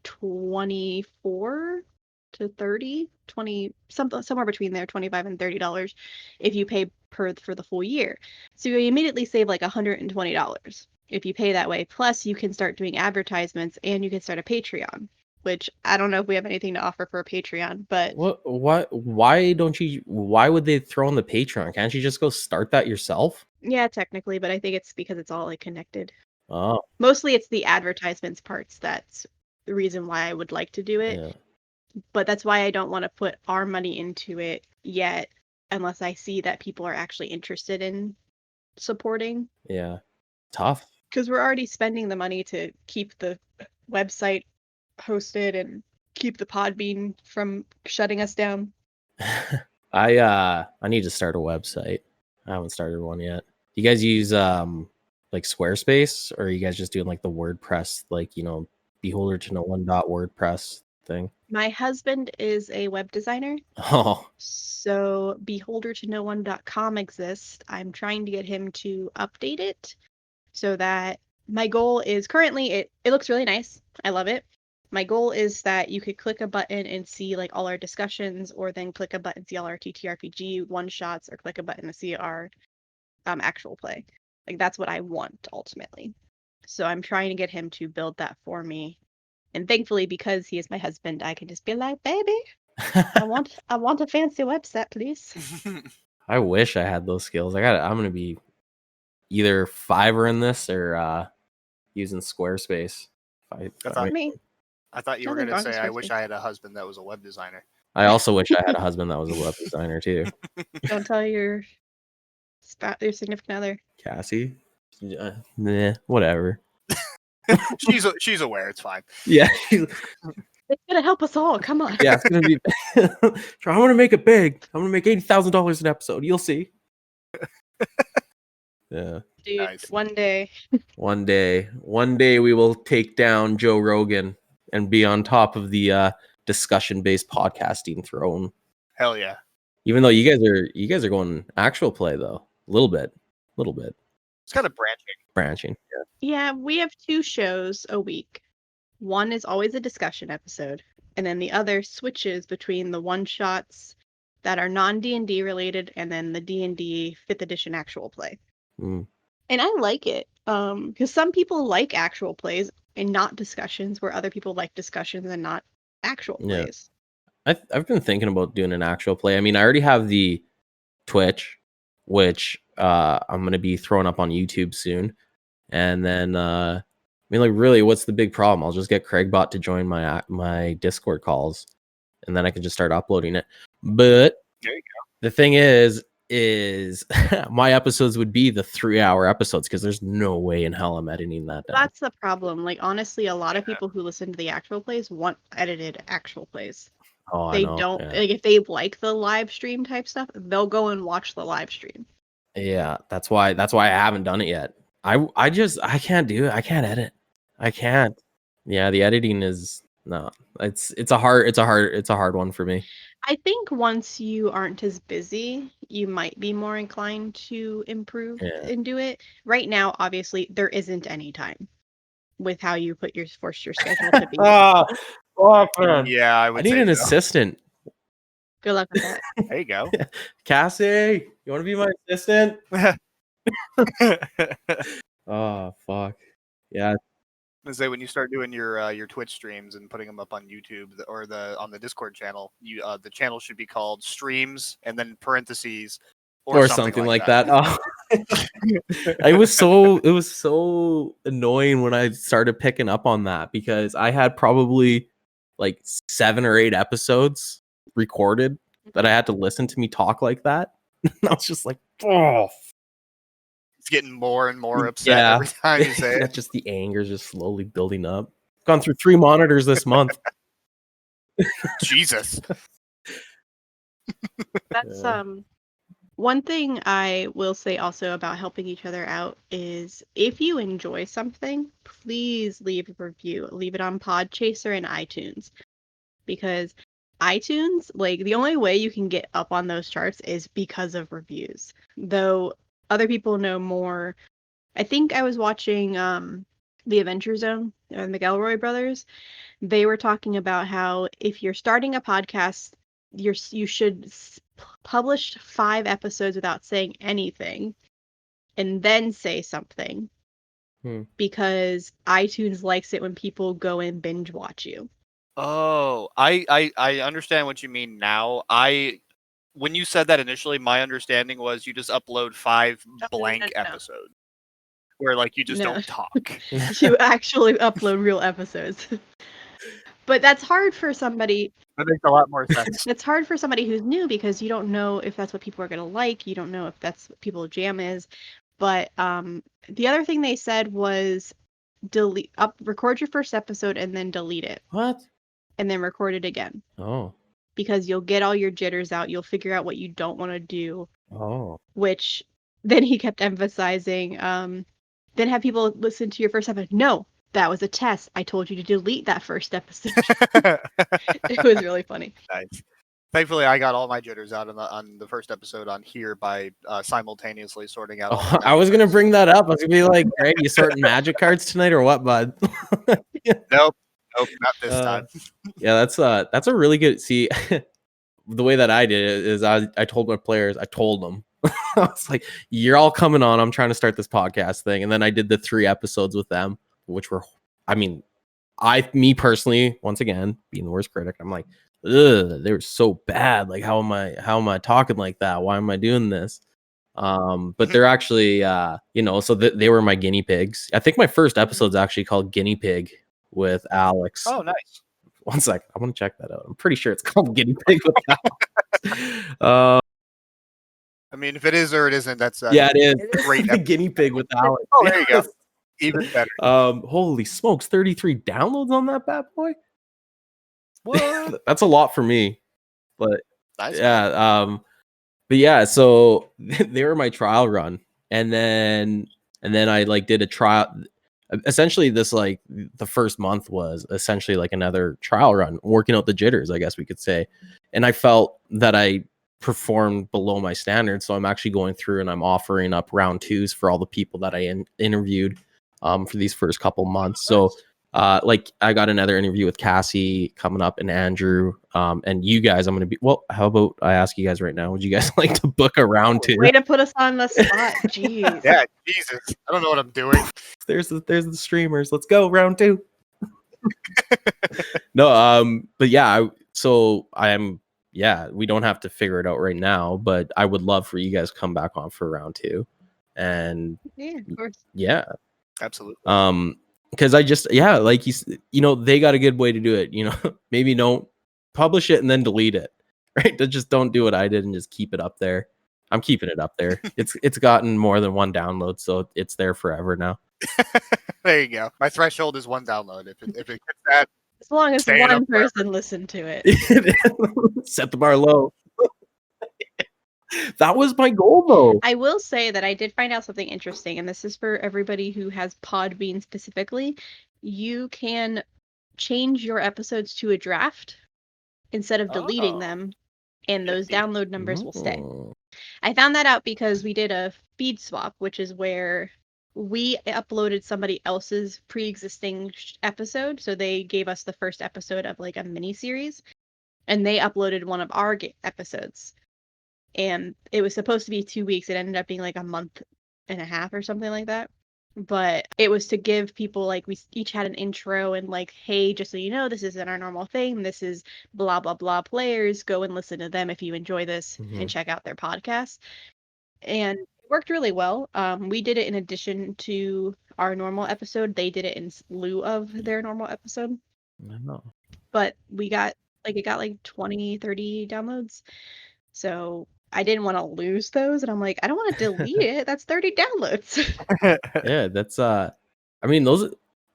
24 to 30, 20, somewhere between there, $25 and $30 if you pay for the full year. So you immediately save like $120 if you pay that way. Plus you can start doing advertisements and you can start a Patreon, which I don't know if we have anything to offer for a Patreon, but why would they throw in the Patreon? Can't you just go start that yourself? yeah, technically, but I think it's because it's all like connected. Oh. Mostly it's the advertisements parts that's the reason why I would like to do it. Yeah. But that's why I don't want to put our money into it yet unless I see that people are actually interested in supporting. Yeah. Tough. Because we're already spending the money to keep the website hosted and keep the Podbean from shutting us down. I need to start a website. I haven't started one yet. Do you guys use like Squarespace, or are you guys just doing like the WordPress, like beholder to no one.wordpress thing? My husband is a web designer. Oh. So beholdertone1.com exists. I'm trying to get him to update it. so that my goal is currently it looks really nice. I love it. My goal is that you could click a button and see like all our discussions, or then click a button and see all our TTRPG one shots, or click a button to see our actual play. Like that's what I want ultimately. So I'm trying to get him to build that for me. And thankfully, because he is my husband, I can just be like, baby, I want a fancy website, please. I wish I had those skills. I'm gonna be either Fiverr in this or using Squarespace. That's not me. I thought you were Nothing going to wrong with say, I wish Squarespace. I had a husband that was a web designer. I also wish I had a husband that was a web designer too. Don't tell your significant other. Cassie? Nah, whatever. She's aware. It's fine. Yeah. It's gonna help us all. Come on. Yeah, it's gonna be. I'm gonna make it big. I'm gonna make $80,000 an episode. You'll see. Yeah. Dude, Nice. one day. One day we will take down Joe Rogan and be on top of the discussion-based podcasting throne. Hell yeah. Even though you guys are going actual play though, a little bit. It's kind of Branching. Yeah, we have 2 shows a week. One is always a discussion episode, and then the other switches between the one shots that are non-D&D related and then the D&D 5th edition actual play. Mm. And I like it, because some people like actual plays and not discussions, where other people like discussions and not actual Yeah. plays. I've been thinking about doing an actual play. I mean, I already have the Twitch, which I'm gonna be throwing up on YouTube soon, and then I mean, like, really, what's the big problem? I'll just get Craigbot to join my Discord calls, and then I can just start uploading it. But There you the thing is my episodes would be the 3-hour episodes because there's no way in hell I'm editing that down. That's the problem. Like, honestly, a lot of people who listen to the actual plays want edited actual plays. Oh, I They know. don't, Yeah. like, if they like the live stream type stuff, they'll go and watch the live stream. Yeah, that's why I haven't done it yet. I can't do it. I can't edit. I can't. Yeah, the editing is no. It's a hard one for me. I think once you aren't as busy, you might be more inclined to improve Yeah. and do it. Right now, obviously, there isn't any time with how you force your schedule to be. Man. Yeah, I I would need say an so. assistant. Good luck with that. There you go. Cassie, you want to be my assistant? Oh, fuck. Yeah. I say when you start doing your Twitch streams and putting them up on YouTube or on the Discord channel, the channel should be called Streams and then parentheses Or something like that. Oh. It was so annoying when I started picking up on that because I had probably like 7 or 8 episodes recorded that I had to listen to me talk like that. And I was just like, oh. It's getting more and more upset every time you say it. Just the anger is just slowly building up. Gone through 3 monitors this month. Jesus. That's one thing I will say also about helping each other out is if you enjoy something, please leave a review. Leave it on Podchaser and iTunes. Because iTunes, like, the only way you can get up on those charts is because of reviews. Though other people know more. I think I was watching The Adventure Zone, the McElroy brothers. They were talking about how if you're starting a podcast, you should publish 5 episodes without saying anything and then say something. Because iTunes likes it when people go and binge watch you. Oh, I understand what you mean now. When you said that initially, my understanding was you just upload 5 blank episodes where like you just don't talk. You actually upload real episodes. But that's hard for somebody. That makes a lot more sense. It's hard for somebody who's new because you don't know if that's what people are going to like. You don't know if that's what people's jam is. But the other thing they said was record your first episode and then delete it. What? And then record it again. Oh. Because you'll get all your jitters out. You'll figure out what you don't want to do. Oh. Which then he kept emphasizing. Then have people listen to your first episode. No, that was a test. I told you to delete that first episode. It was really funny. Nice. Thankfully, I got all my jitters out on the first episode on here by simultaneously sorting out all my I was gonna magic bring that up. I was gonna be like, Greg, you sorting magic cards tonight or what, bud? cards. Nope, not this time. Yeah, that's a really good. See, the way that I did it is I told my players, I told them, I was like, you're all coming on. I'm trying to start this podcast thing, and then I did the 3 episodes with them, which were, I mean, me personally, once again, being the worst critic, I'm like, ugh, they were so bad. Like, how am I talking like that? Why am I doing this? But they're actually, so they were my guinea pigs. I think my first episode's actually called Guinea Pig with Alex. Oh, nice. One sec, I want to check that out. I'm pretty sure it's called Guinea Pig with Alex. I mean, if it is or it isn't, that's Yeah, it is. Great. The Guinea Pig with Alex. Oh, there you go. Even better. Holy smokes, 33 downloads on that bad boy. What? That's a lot for me, but Nice. yeah. But yeah, so they were my trial run, and then I like did a trial. Essentially, this like the first month was essentially like another trial run, working out the jitters, I guess we could say. And I felt that I performed below my standards, so I'm actually going through and I'm offering up round 2s for all the people that I interviewed for these first couple months. So like I got another interview with Cassie coming up and Andrew and you guys. I'm gonna be, well, how about I ask you guys right now, would you guys like to book a round 2? Way to put us on the spot. Jeez. Yeah, Jesus. I don't know what I'm doing. There's the streamers. Let's go round 2. No, but yeah, we don't have to figure it out right now, but I would love for you guys to come back on for round 2. And Yeah, of course. Absolutely. Because I just, like they got a good way to do it. Maybe don't publish it and then delete it, right? Just don't do what I did and just keep it up there. I'm keeping it up there. It's gotten more than 1 download, so it's there forever now. There you go. My threshold is 1 download. If it gets that, As long as Stay it one up forever. person listened to it. Set the bar low. That was my goal, though. I will say that I did find out something interesting, and this is for everybody who has Podbean specifically. You can change your episodes to a draft instead of deleting them, and those download numbers will stay. Oh. I found that out because we did a feed swap, which is where we uploaded somebody else's pre-existing episode. So they gave us the first episode of like a mini series, and they uploaded one of our episodes. And it was supposed to be 2 weeks. It ended up being like a month and a half or something like that. But it was to give people, like, we each had an intro and like, hey, just so you know, this isn't our normal thing. This is blah, blah, blah players. Go and listen to them if you enjoy this and check out their podcast. And it worked really well. We did it in addition to our normal episode. They did it in lieu of their normal episode. No. But it got like 20, 30 downloads. So I didn't want to lose those, and I'm like, I don't want to delete it. That's 30 downloads. Yeah, that's I mean,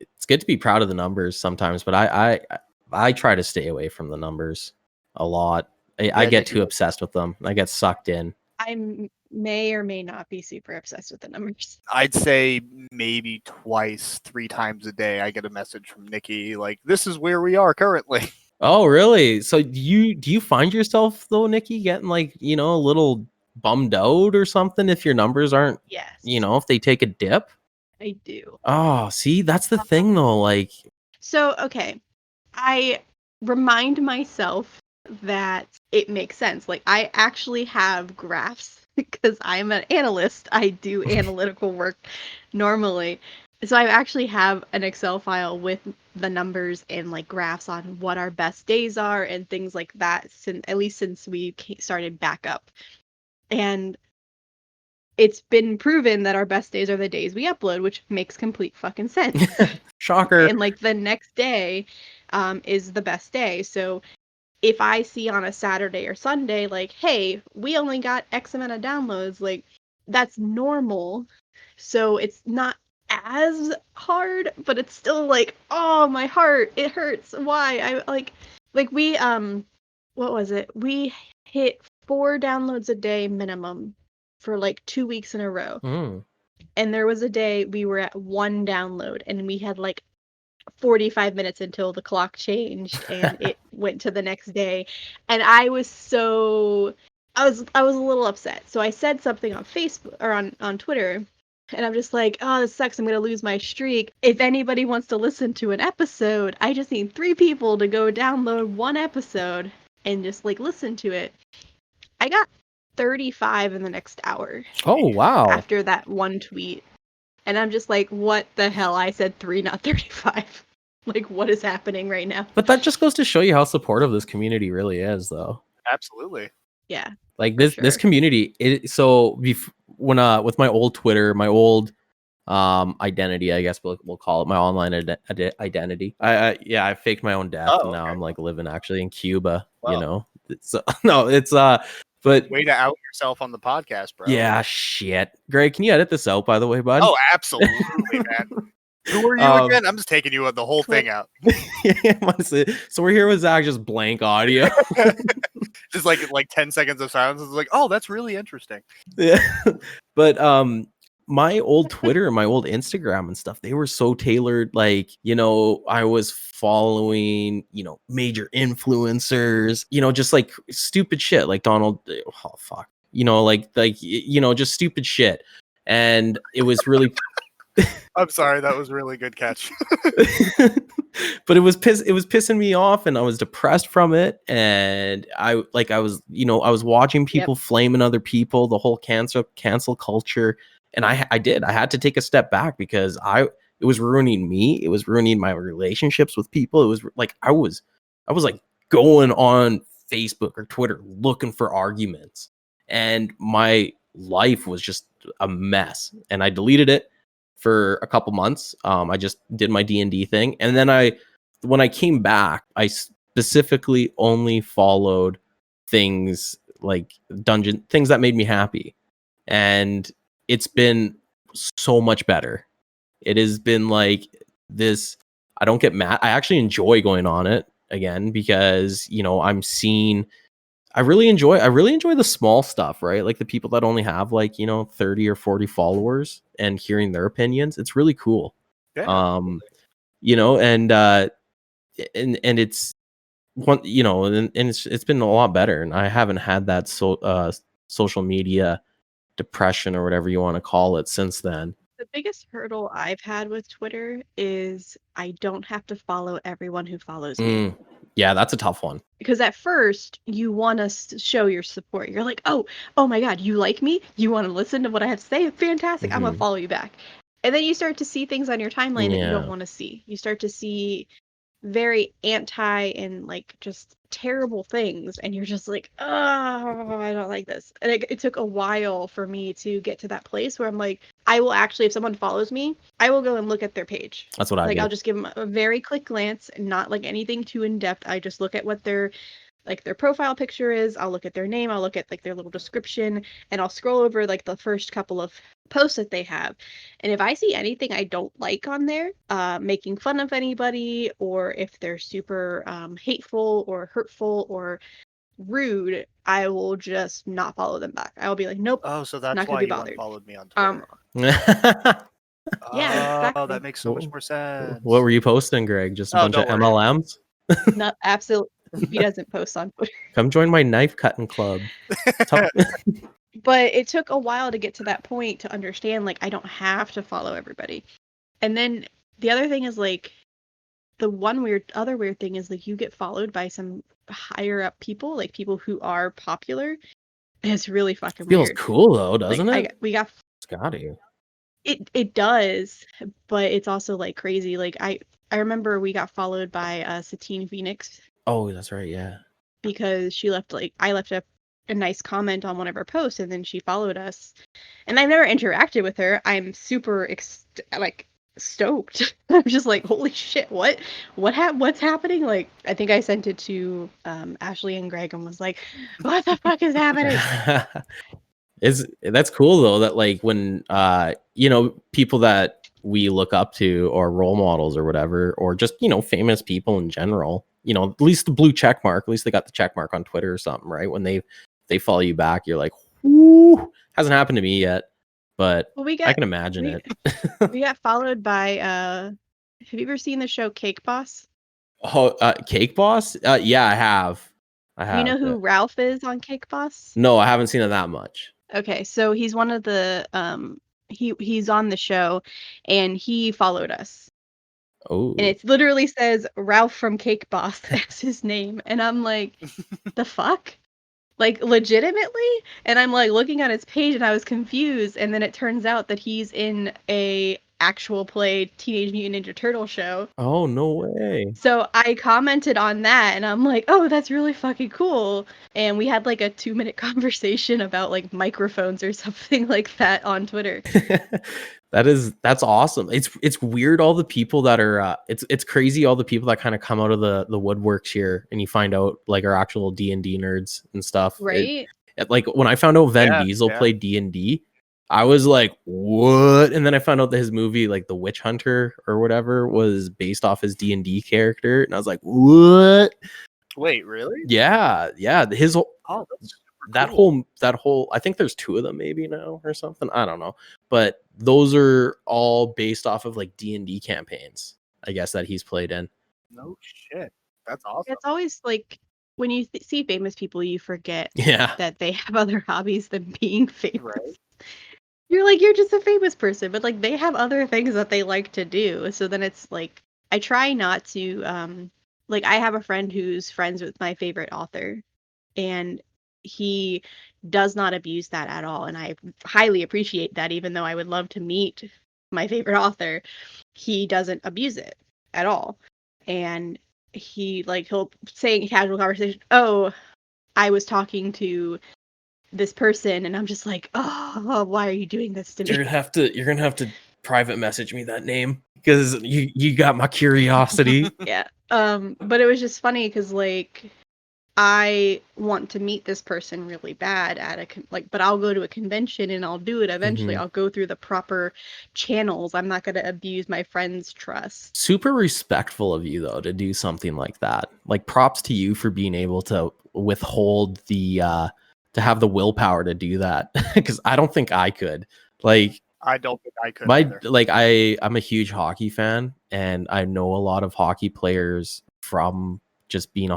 it's good to be proud of the numbers sometimes, but I try to stay away from the numbers a lot. I get too obsessed with them. I get sucked in. I may or may not be super obsessed with the numbers. I'd say maybe 2, 3 times a day I get a message from Nikki like, this is where we are currently. Oh, really? So do you find yourself though, Nikki, getting like, a little bummed out or something if your numbers aren't, Yes. if they take a dip? I do. Oh, see, that's the thing though. Like, so, okay. I remind myself that it makes sense. Like, I actually have graphs because I'm an analyst. I do analytical work normally. So I actually have an Excel file with the numbers and like graphs on what our best days are and things like that, at least since we started back up. And it's been proven that our best days are the days we upload, which makes complete fucking sense. shocker. And like the next day is the best day. So if I see on a Saturday or Sunday, like, hey, we only got X amount of downloads, like that's normal. So it's not as hard, but it's still like, oh, my heart, it hurts. Why? I like we what was it? We hit 4 downloads a day minimum for like 2 weeks in a row. And there was a day we were at 1 download and we had like 45 minutes until the clock changed and it went to the next day. And I was I was a little upset. So I said something on Facebook or on Twitter, and I'm just like, oh, this sucks. I'm going to lose my streak. If anybody wants to listen to an episode, I just need 3 people to go download one episode and just like listen to it. I got 35 in the next hour. Oh, wow. After that one tweet. And I'm just like, what the hell? I said 3, not 35. Like, what is happening right now? But that just goes to show you how supportive this community really is, though. Absolutely. Yeah. Like this community, when with my old Twitter, my old identity, I guess we'll call it, my online identity. I faked my own death, and now I'm like living actually in Cuba. Wow. You know, but way to out yourself on the podcast, bro. Yeah, shit. Greg, can you edit this out, by the way, bud? Oh, absolutely, man. Who are you again? I'm just taking you the whole thing out. So we're here with Zach, just blank audio. Just like 10 seconds of silence. It's like, oh, that's really interesting. Yeah. But my old Twitter and my old Instagram and stuff, they were so tailored. Like, you know, I was following, you know, major influencers, you know, just like stupid shit, like Donald. Oh, fuck. You know, like, you know, just stupid shit. And it was really... I'm sorry, that was a really good catch. But it was pissing me off, and I was depressed from it. And I was watching people flaming other people, the whole cancel culture. And I had to take a step back because it was ruining me. It was ruining my relationships with people. It was like I was like going on Facebook or Twitter looking for arguments, and my life was just a mess. And I deleted it for a couple months. I just did my D&D thing, and then when I came back, I specifically only followed things like things that made me happy, and it's been so much better. It has been like this. I don't get mad. I actually enjoy going on it again because, you know, I really enjoy the small stuff, right? Like the people that only have like, you know, 30 or 40 followers and hearing their opinions. It's really cool. Yeah. You know, and it's one, you know, and it's been a lot better, and I haven't had that social media depression or whatever you want to call it since then. The biggest hurdle I've had with Twitter is I don't have to follow everyone who follows me. Yeah, that's a tough one. Because at first you want to show your support. You're like, oh my God, you like me? You want to listen to what I have to say? Fantastic. I'm going to follow you back. And then you start to see things on your timeline that you don't want to see. You start to see very anti and like just terrible things, and you're just like, oh, I don't like this. And it took a while for me to get to that place where I'm like, I will actually, if someone follows me, I will go and look at their page. That's what I do. I'll just give them a very quick glance, and not like anything too in depth. I just look at what their profile picture is. I'll look at their name. I'll look at like their little description, and I'll scroll over like the first couple of posts that they have. And if I see anything I don't like on there, making fun of anybody, or if they're super hateful or hurtful or rude, I will just not follow them back. I will be like, nope. Oh, so that's not why you unfollowed me on Twitter. Yeah, exactly. Oh, that makes so much more sense. What were you posting, Greg? Just a bunch of MLMs? No, absolutely. He doesn't post on Twitter. Come join my knife cutting club. But it took a while to get to that point to understand, like, I don't have to follow everybody. And then the other thing is, like, other weird thing is, like, you get followed by some higher up people, like people who are popular. It's really fucking weird. Feels cool though, doesn't it? It's gotta. It does, but it's also like crazy. Like I remember we got followed by Satine Phoenix. Oh, that's right, yeah. Because I left a nice comment on one of her posts, and then she followed us. And I've never interacted with her. I'm super stoked. I'm just like, holy shit, what's happening? Like, I think I sent it to Ashley and Greg and was like, what the fuck is happening? That's cool though, that like when you know, people that we look up to or role models or whatever, or just, you know, famous people in general, you know, at least the blue check mark, at least they got the check mark on Twitter or something, right? When they follow you back, you're like, whoo. Hasn't happened to me yet, but I can imagine it. We got followed by Have you ever seen the show Cake Boss? Oh, Cake Boss? Yeah, I have. You know Yeah. who Ralph is on Cake Boss? No, I haven't seen it that much. Okay, so he's one of the he's on the show and he followed us. Oh. And it literally says Ralph from Cake Boss as his name. And I'm like, the fuck? Like legitimately? And I'm like looking at his page and I was confused. And then it turns out that he's in a actual play Teenage Mutant Ninja Turtle show. Oh, no way. So I commented on that and I'm like, oh, that's really fucking cool. And we had like a 2-minute conversation about like microphones or something like that on Twitter. That's awesome. It's weird all the people that are it's crazy all the people that kind of come out of the woodworks here and you find out like are actual D&D nerds and stuff. Right? Like when I found out Vin Yeah, Diesel yeah. played D&D, I was like, what? And then I found out that his movie, like The Witch Hunter or whatever, was based off his D&D character. And I was like, what? Wait, really? Yeah. His Oh, that's super cool. that whole I think there's 2 of them maybe now or something. I don't know. But those are all based off of like D&D campaigns, I guess, that he's played in. No shit. That's awesome. It's always like when you see famous people, you forget Yeah. that they have other hobbies than being famous. Right. You're like, you're just a famous person, but like they have other things that they like to do. So then it's like, I try not to, like I have a friend who's friends with my favorite author and he does not abuse that at all. And I highly appreciate that, even though I would love to meet my favorite author, he doesn't abuse it at all. And he'll say in casual conversation, oh, I was talking to this person, and I'm just like, oh, why are you doing this to me? You're gonna have to private message me that name because you got my curiosity. Yeah. But it was just funny because like I want to meet this person really bad at but I'll go to a convention and I'll do it eventually. Mhm. I'll go through the proper channels. I'm not going to abuse my friend's trust. Super respectful of you though to do something like that. Like props to you for being able to withhold the to have the willpower to do that because I don't think I could. Like I don't think I could either. I'm a huge hockey fan and I know a lot of hockey players from just being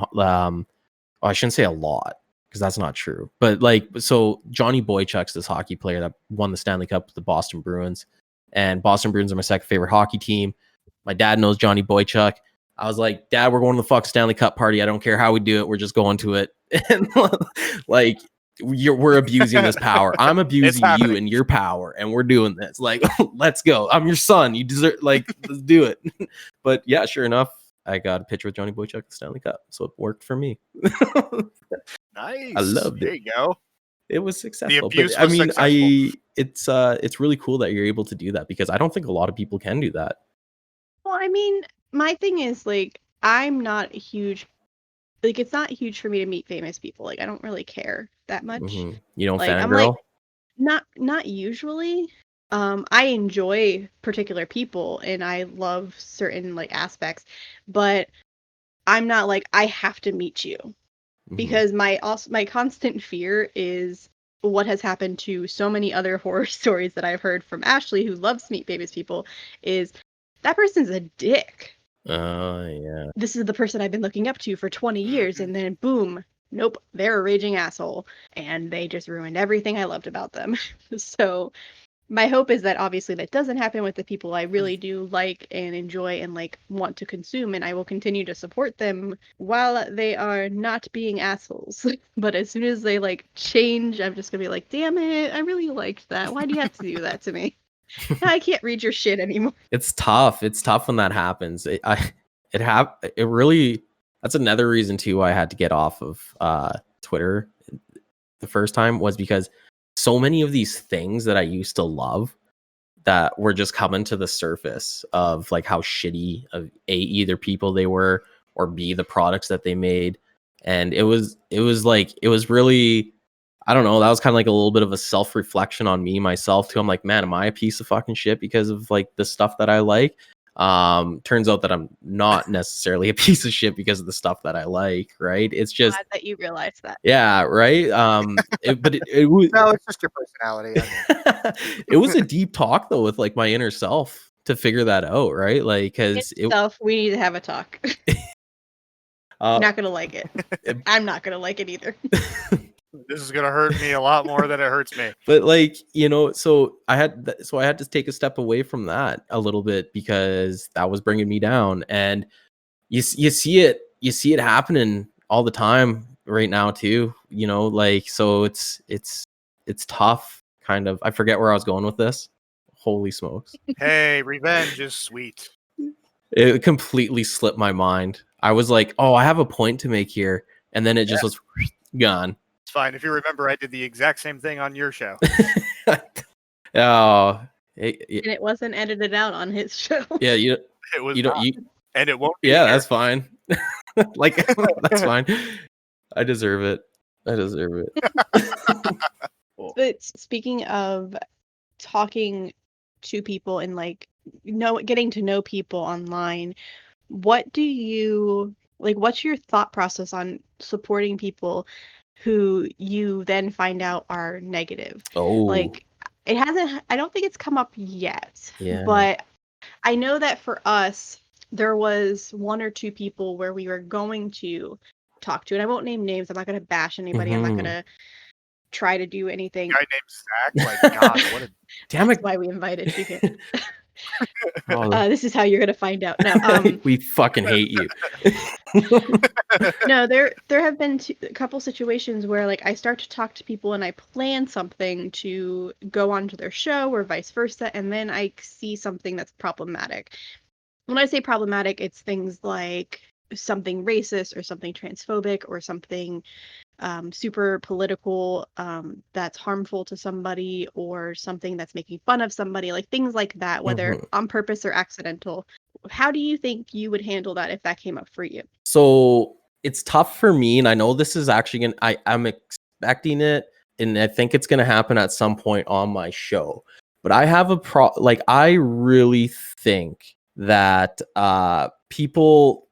I shouldn't say a lot because that's not true. But like, so Johnny Boychuk's this hockey player that won the Stanley Cup with the Boston Bruins, and Boston Bruins are my second favorite hockey team. My dad knows Johnny Boychuk. I was like, Dad, we're going to the fuck Stanley Cup party. I don't care how we do it. We're just going to it. And like, we're abusing this power. I'm abusing you happening. and your power, and we're doing this. Like, let's go. I'm your son. You deserve. Like, let's do it. But yeah, sure enough, I got a picture with Johnny Boychuk at the Stanley Cup, so it worked for me. Nice. I loved it. There you go. It was successful. abuse But I was mean, successful. it's really cool that you're able to do that because I don't think a lot of people can do that. Well, I mean, my thing is like I'm not huge. Like it's not huge for me to meet famous people. Like I don't really care that much. Mhm. You don't Like I'm fangirl? like not usually. I enjoy particular people and I love certain like aspects, but I'm not like I have to meet you Mhm. because my constant fear is what has happened to so many other horror stories that I've heard from Ashley, who loves to meet famous people, is that person's a dick. Oh yeah. This is the person I've been looking up to for 20 years, and then boom, nope, they're a raging asshole, and they just ruined everything I loved about them. So my hope is that obviously that doesn't happen with the people I really do like and enjoy and like want to consume, and I will continue to support them while they are not being assholes. But as soon as they like change, I'm just gonna be like, damn it, I really liked that. Why do you have to do that to me? I can't read your shit anymore. It's tough. It's tough when that happens. It really. That's another reason too why I had to get off of Twitter the first time was because so many of these things that I used to love that were just coming to the surface of like how shitty of either people they were or B the products that they made. And it was really, I don't know, that was kind of like a little bit of a self-reflection on me myself too. I'm like, man, am I a piece of fucking shit because of like the stuff that I like? Turns out that I'm not necessarily a piece of shit because of the stuff that I like, right? It's just Glad that you realized that. yeah, right. It was No, it's just your personality. I mean. it was a deep talk though with like my inner self to figure that out, right? Like, because Itself, we need to have a talk. You're not gonna like it. I'm not gonna like it either. This is gonna hurt me a lot more than it hurts me. But like, you know, so I had to take a step away from that a little bit because that was bringing me down. And you see it happening all the time right now too. You know, like, so it's tough. Kind of. I forget where I was going with this. Holy smokes! Hey, revenge is sweet. It completely slipped my mind. I was like, oh, I have a point to make here, and then it just was gone. It's fine. If you remember, I did the exact same thing on your show. Oh, and it wasn't edited out on his show. Yeah, it was and it won't be. Yeah, here. that's fine. Like, that's fine. I deserve it. But speaking of talking to people and like getting to know people online, what do you like? What's your thought process on supporting people who you then find out are negative? Oh, like it hasn't. I don't think it's come up yet. Yeah. But I know that for us, there was one or two people where we were going to talk to, and I won't name names. I'm not going to bash anybody. I'm not going to try to do anything. Guy named Zach, like, God, what a damn it! That's why we invited you here. This is how you're gonna find out. No, we fucking hate you. No, there have been a couple situations where like I start to talk to people and I plan something to go onto their show or vice versa, and then I see something that's problematic. When I say problematic, it's things like something racist or something transphobic or something super political that's harmful to somebody, or something that's making fun of somebody, like things like that, whether on purpose or accidental. How do you think you would handle that if that came up for you? So it's tough for me, and I know this is actually I'm expecting it, and I think it's gonna happen at some point on my show. But I have I really think that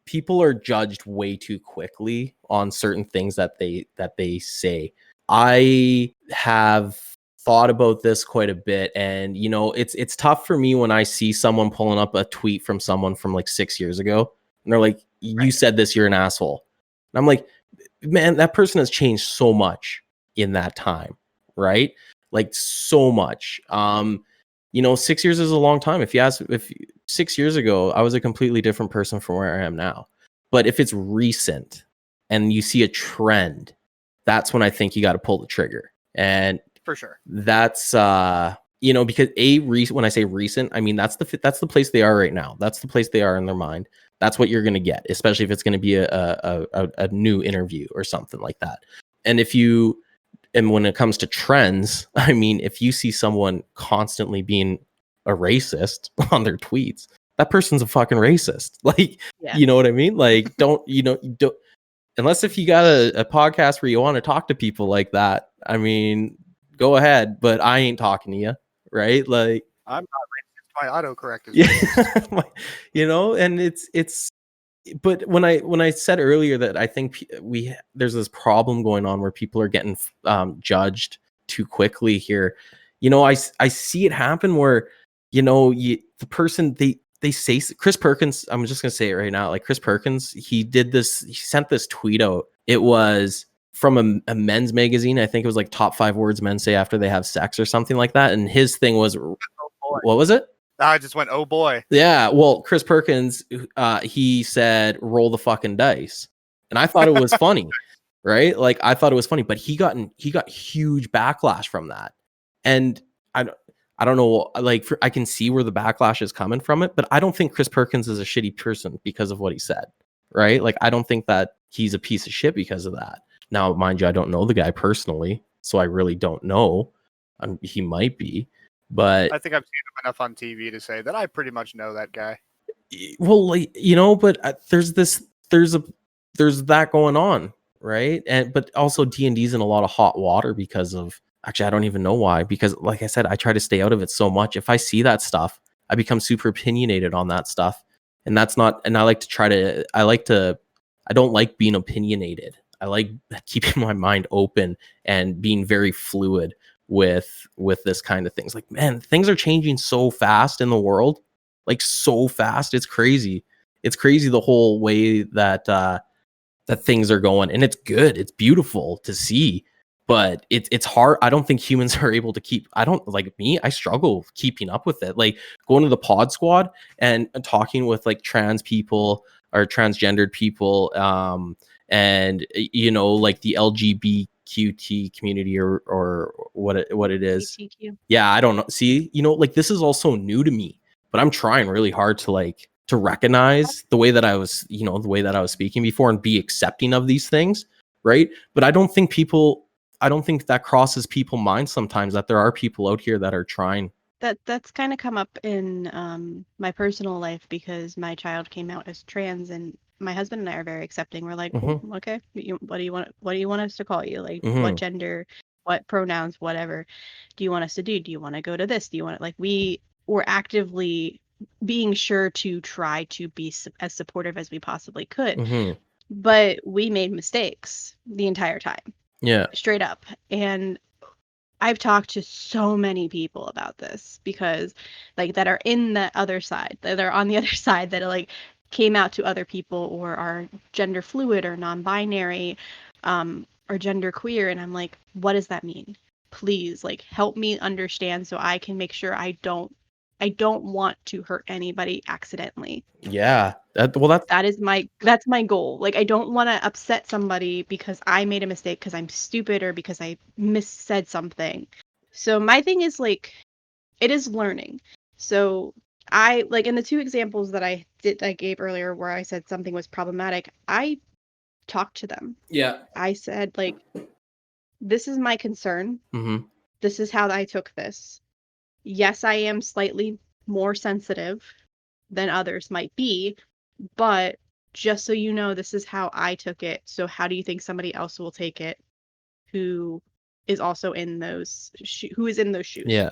people are judged way too quickly on certain things that they say. I have thought about this quite a bit, and you know, it's tough for me when I see someone pulling up a tweet from someone from like 6 years ago, and they're like, "You said this, you're an asshole." And I'm like, man, that person has changed so much in that time, right? Like, so much. You know, 6 years is a long time. If 6 years ago, I was a completely different person from where I am now. But if it's recent and you see a trend, that's when I think you got to pull the trigger. And for sure, that's you know, because when I say recent, I mean that's the place they are right now. That's the place they are in their mind. That's what you're going to get, especially if it's going to be a new interview or something like that. And when it comes to trends, I mean, if you see someone constantly being a racist on their tweets, that person's a fucking racist. Like, You know what I mean? Like, don't unless if you got a podcast where you want to talk to people like that, I mean, go ahead, but I ain't talking to you, right? Like, I'm not racist. My autocorrect is racist. You know, and it's but when I said earlier that I think there's this problem going on where people are getting judged too quickly here, you know, I see it happen where, you know, the person they say, Chris Perkins, I'm just gonna say it right now, like Chris Perkins, he sent this tweet out. It was from a men's magazine. I think it was like top 5 words men say after they have sex or something like that. And his thing was, what was it? I just went, oh boy. Yeah, well, Chris Perkins, he said, roll the fucking dice. And I thought it was funny, right? Like, I thought it was funny, but he got huge backlash from that. And I don't know, like, I can see where the backlash is coming from it, but I don't think Chris Perkins is a shitty person because of what he said, right? Like, I don't think that he's a piece of shit because of that. Now, mind you, I don't know the guy personally, so I really don't know. He might be. But I think I've seen him enough on TV to say that I pretty much know that guy. Well, like, you know, but there's that going on, right? But also D&D's in a lot of hot water because of, actually, I don't even know why, because like I said, I try to stay out of it so much. If I see that stuff, I become super opinionated on that stuff. And that's not, and I don't like being opinionated. I like keeping my mind open and being very fluid with this kind of things. Like, man, things are changing so fast in the world. like so fast. It's crazy. It's crazy the whole way that that things are going, and it's good. It's beautiful to see, but it's hard. I don't think humans are able to keep. I don't like me. I struggle keeping up with it. Like going to the Pod Squad and talking with like trans people or transgendered people, and you know, like the LGBTQT community or what it is. LGBTQ. Yeah, I don't know. See, you know, like this is also new to me, but I'm trying really hard to like to recognize the way that I was, you know, the way that I was speaking before and be accepting of these things, right? But I don't think that crosses people's minds sometimes that there are people out here that are trying. That's kind of come up in my personal life because my child came out as trans, and my husband and I are very accepting. We're like, cool, okay, what do you want us to call you? Like, what gender, what pronouns, whatever do you want us to do? Do you want to go to this? Do you want to, like, we were actively being sure to try to be as supportive as we possibly could. But we made mistakes the entire time. Yeah. Straight up. And I've talked to so many people about this because like that are in the other side, that are on the other side, that are like came out to other people or are gender fluid or non-binary, or gender queer. And I'm like, what does that mean? Please, like, help me understand so I can make sure I don't want to hurt anybody accidentally. Yeah. That's my goal. Like, I don't want to upset somebody because I made a mistake because I'm stupid or because I missaid something. So my thing is like, it is learning. So I like in the two examples that I gave earlier where I said something was problematic, I talked to them. Yeah. I said, like, this is my concern. This is how I took this. Yes, I am slightly more sensitive than others might be, but just so you know, this is how I took it. So how do you think somebody else will take it who is also in those shoes? Yeah.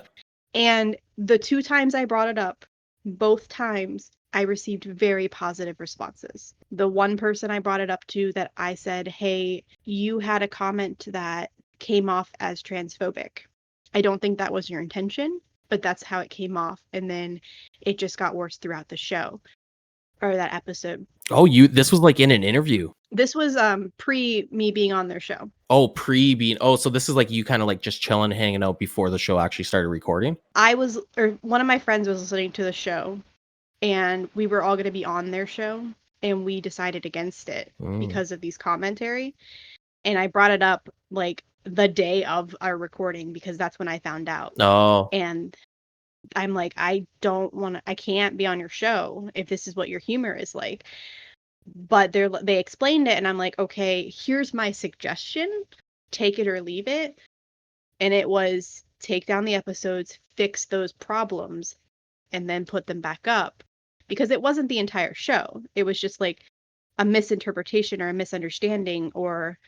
And the two times I brought it up, both times I received very positive responses. The one person I brought it up to that I said, hey, you had a comment that came off as transphobic. I don't think that was your intention, but that's how it came off. And then it just got worse throughout the show or that episode. Oh, this was like in an interview. This was pre me being on their show. Oh, so this is like you kind of like just chilling, hanging out before the show actually started recording? One of my friends was listening to the show and we were all going to be on their show and we decided against it because of these commentary. And I brought it up like the day of our recording because that's when I found out. Oh. And I'm like, I can't be on your show if this is what your humor is like. But they explained it and I'm like, okay, here's my suggestion. Take it or leave it. And it was take down the episodes, fix those problems, and then put them back up. Because it wasn't the entire show. It was just like a misinterpretation or a misunderstanding, or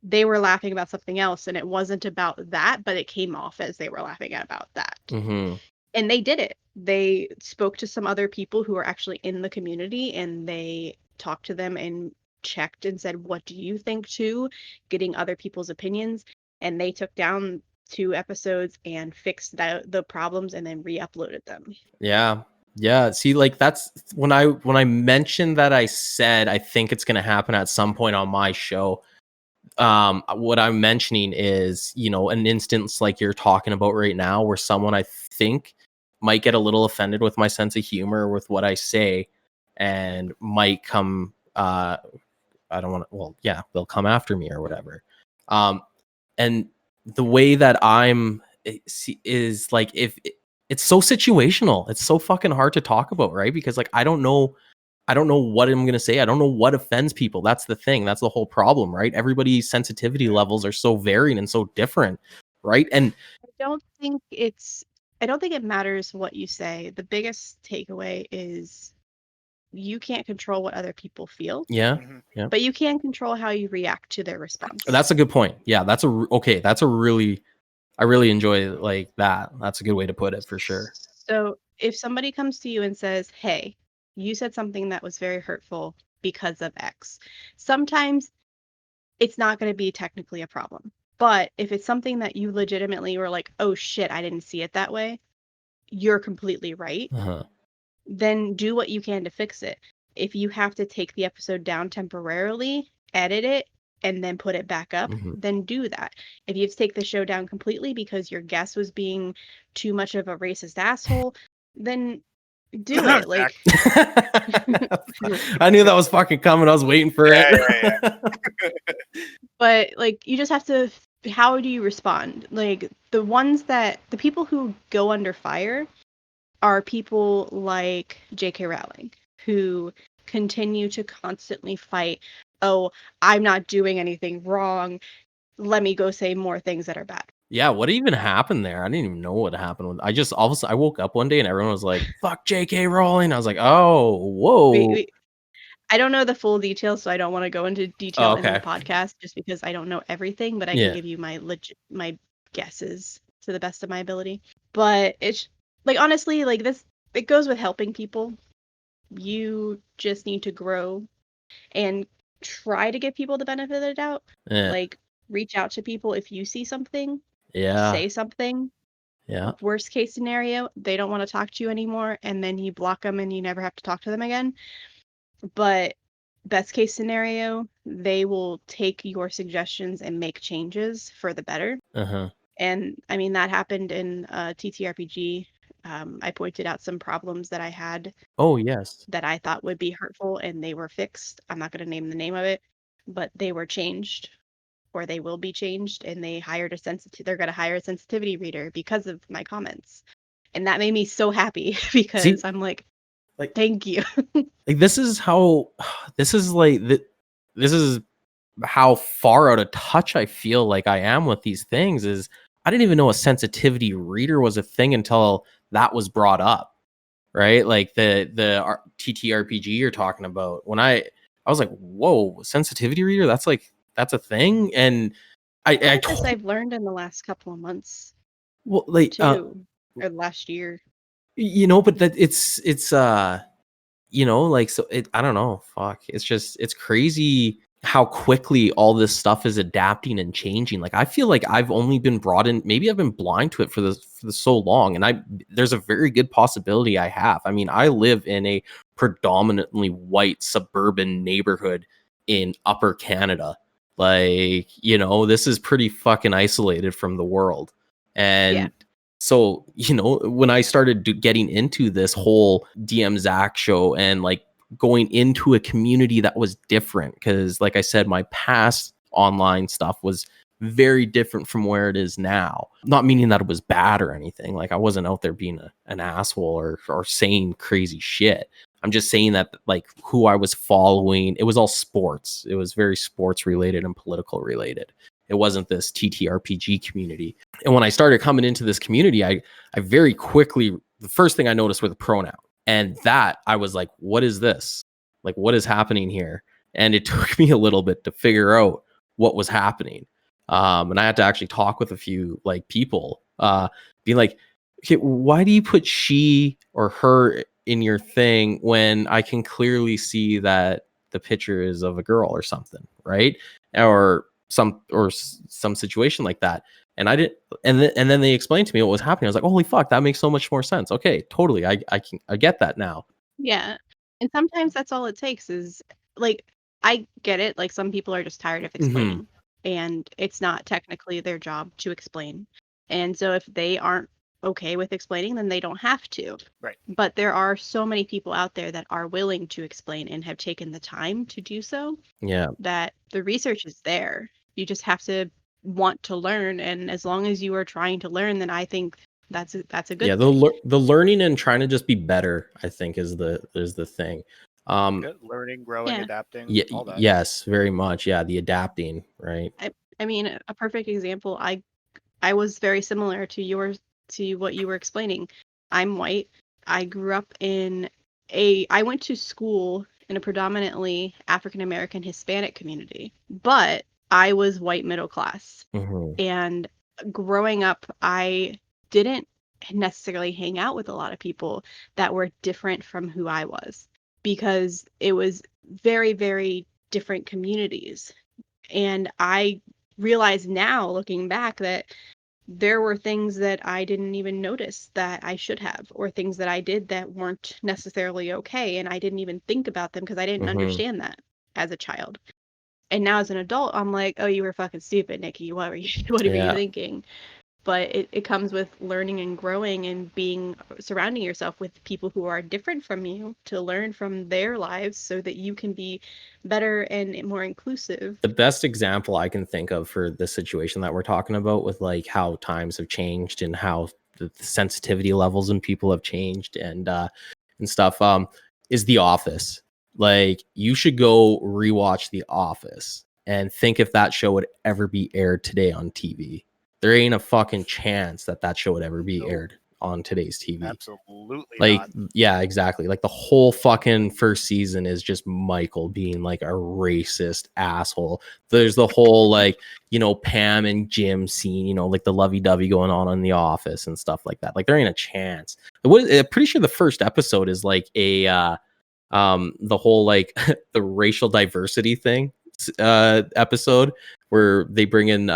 they were laughing about something else and it wasn't about that, but it came off as they were laughing about that. And they did it. They spoke to some other people who are actually in the community and they talked to them and checked and said, what do you think too? Getting other people's opinions. And they took down 2 episodes and fixed the problems and then re-uploaded them. Yeah. Yeah. See, like that's when I mentioned that I said I think it's gonna happen at some point on my show. What I'm mentioning is, you know, an instance like you're talking about right now where someone I think might get a little offended with my sense of humor with what I say and might come I don't want to, well, yeah, they'll come after me or whatever. And the way that is like, if it's so situational, it's so fucking hard to talk about, right? Because like I don't know what I'm gonna say. I don't know what offends people. That's the thing. That's the whole problem, right? Everybody's sensitivity levels are so varied and so different, right? And I don't think it matters what you say. The biggest takeaway is you can't control what other people feel. yeah, yeah. But you can control how you react to their response. That's a good point. Yeah, I really enjoy like that. That's a good way to put it for sure. So if somebody comes to you and says, hey, you said something that was very hurtful because of X, sometimes it's not going to be technically a problem. But if it's something that you legitimately were like, oh shit, I didn't see it that way, you're completely right. then do what you can to fix it. If you have to take the episode down temporarily, edit it, and then put it back up, then do that. If you have to take the show down completely because your guest was being too much of a racist asshole, then do it. Like, I knew that was fucking coming. I was waiting for it. but like, you just have to. How do you respond? Like, the people who go under fire are people like J.K. Rowling, who continue to constantly fight. Oh, I'm not doing anything wrong. Let me go say more things that are bad. Yeah, what even happened there? I didn't even know what happened. I just all of a sudden I woke up one day and everyone was like, "Fuck J.K. Rowling." I was like, "Oh, whoa." I don't know the full details, so I don't want to go into detail in the Okay. podcast just because I don't know everything, but I can give you my guesses to the best of my ability. But it's like, honestly, like, this, it goes with helping people. You just need to grow and try to give people the benefit of the doubt. Yeah. Like, reach out to people if you see something, Yeah. say something. Yeah. Worst case scenario, they don't want to talk to you anymore, and then you block them and you never have to talk to them again. But best case scenario, they will take your suggestions and make changes for the better. And I mean, that happened in TTRPG. I pointed out some problems that I had. Oh, yes. That I thought would be hurtful, and they were fixed. I'm not going to name the name of it, but they were changed, or they will be changed, and they hired they're going to hire a sensitivity reader because of my comments. And that made me so happy because I'm like, thank you. Like, this is how far out of touch I feel like I am with these things. Is I didn't even know a sensitivity reader was a thing until that was brought up, right? Like the TTRPG you're talking about. When I was like, whoa, sensitivity reader, that's a thing. And I've learned in the last couple of months. Well, like too, or last year. But that it's like, so I don't know. Fuck. It's crazy how quickly all this stuff is adapting and changing. Like, I feel like I've only been brought in, maybe I've been blind to it for so long. And there's a very good possibility I have. I mean, I live in a predominantly white suburban neighborhood in Upper Canada. Like, this is pretty fucking isolated from the world. And so, when I started getting into this whole DMZack show and like going into a community that was different, because like I said, my past online stuff was very different from where it is now. Not meaning that it was bad or anything. Like, I wasn't out there being an asshole or saying crazy shit. I'm just saying that, like, who I was following, it was all sports. It was very sports related and political related. It wasn't this TTRPG community. And when I started coming into this community, I very quickly, the first thing I noticed were the pronouns. And that I was like, what is this? Like, what is happening here? And it took me a little bit to figure out what was happening. And I had to actually talk with a few like people, being like, okay, why do you put she or her in your thing when I can clearly see that the picture is of a girl or something, right? Or some situation like that. And I didn't, and then they explained to me what was happening. I was like, holy fuck, that makes so much more sense. Okay, totally. I get that now. Yeah. And sometimes that's all it takes is, like, I get it. Like, some people are just tired of explaining, and it's not technically their job to explain. And so if they aren't okay with explaining, then they don't have to. Right. But there are so many people out there that are willing to explain and have taken the time to do so. Yeah. That the research is there. You just have to want to learn, and as long as you are trying to learn, then I think that's a good thing. The learning and trying to just be better, I think, is the thing. Good. Learning, growing, adapting. Yeah, all that. yes, very much. Yeah, the adapting, right? I mean, a perfect example. I was very similar to what you were explaining. I'm white. I grew up I went to school in a predominantly African American Hispanic community, but I was white middle class. And growing up, I didn't necessarily hang out with a lot of people that were different from who I was, because it was very, very different communities. And I realize now, looking back, that there were things that I didn't even notice that I should have, or things that I did that weren't necessarily okay, and I didn't even think about them because I didn't understand that as a child. And now as an adult, I'm like, oh, you were fucking stupid, Nikki. What were you thinking? But it comes with learning and growing and surrounding yourself with people who are different from you to learn from their lives so that you can be better and more inclusive. The best example I can think of for the situation that we're talking about, with like how times have changed and how the sensitivity levels in people have changed and stuff, is The Office. Like, you should go rewatch The Office and think if that show would ever be aired today on TV. There ain't a fucking chance that show would ever be aired on today's TV. Absolutely Like, not. yeah, exactly. Like, the whole fucking first season is just Michael being like a racist asshole. There's the whole, like, you know, Pam and Jim scene, you know, like the lovey-dovey going on in the office and stuff like that. Like, there ain't a chance. I'm pretty sure the first episode is like a the whole like the racial diversity thing episode, where they bring in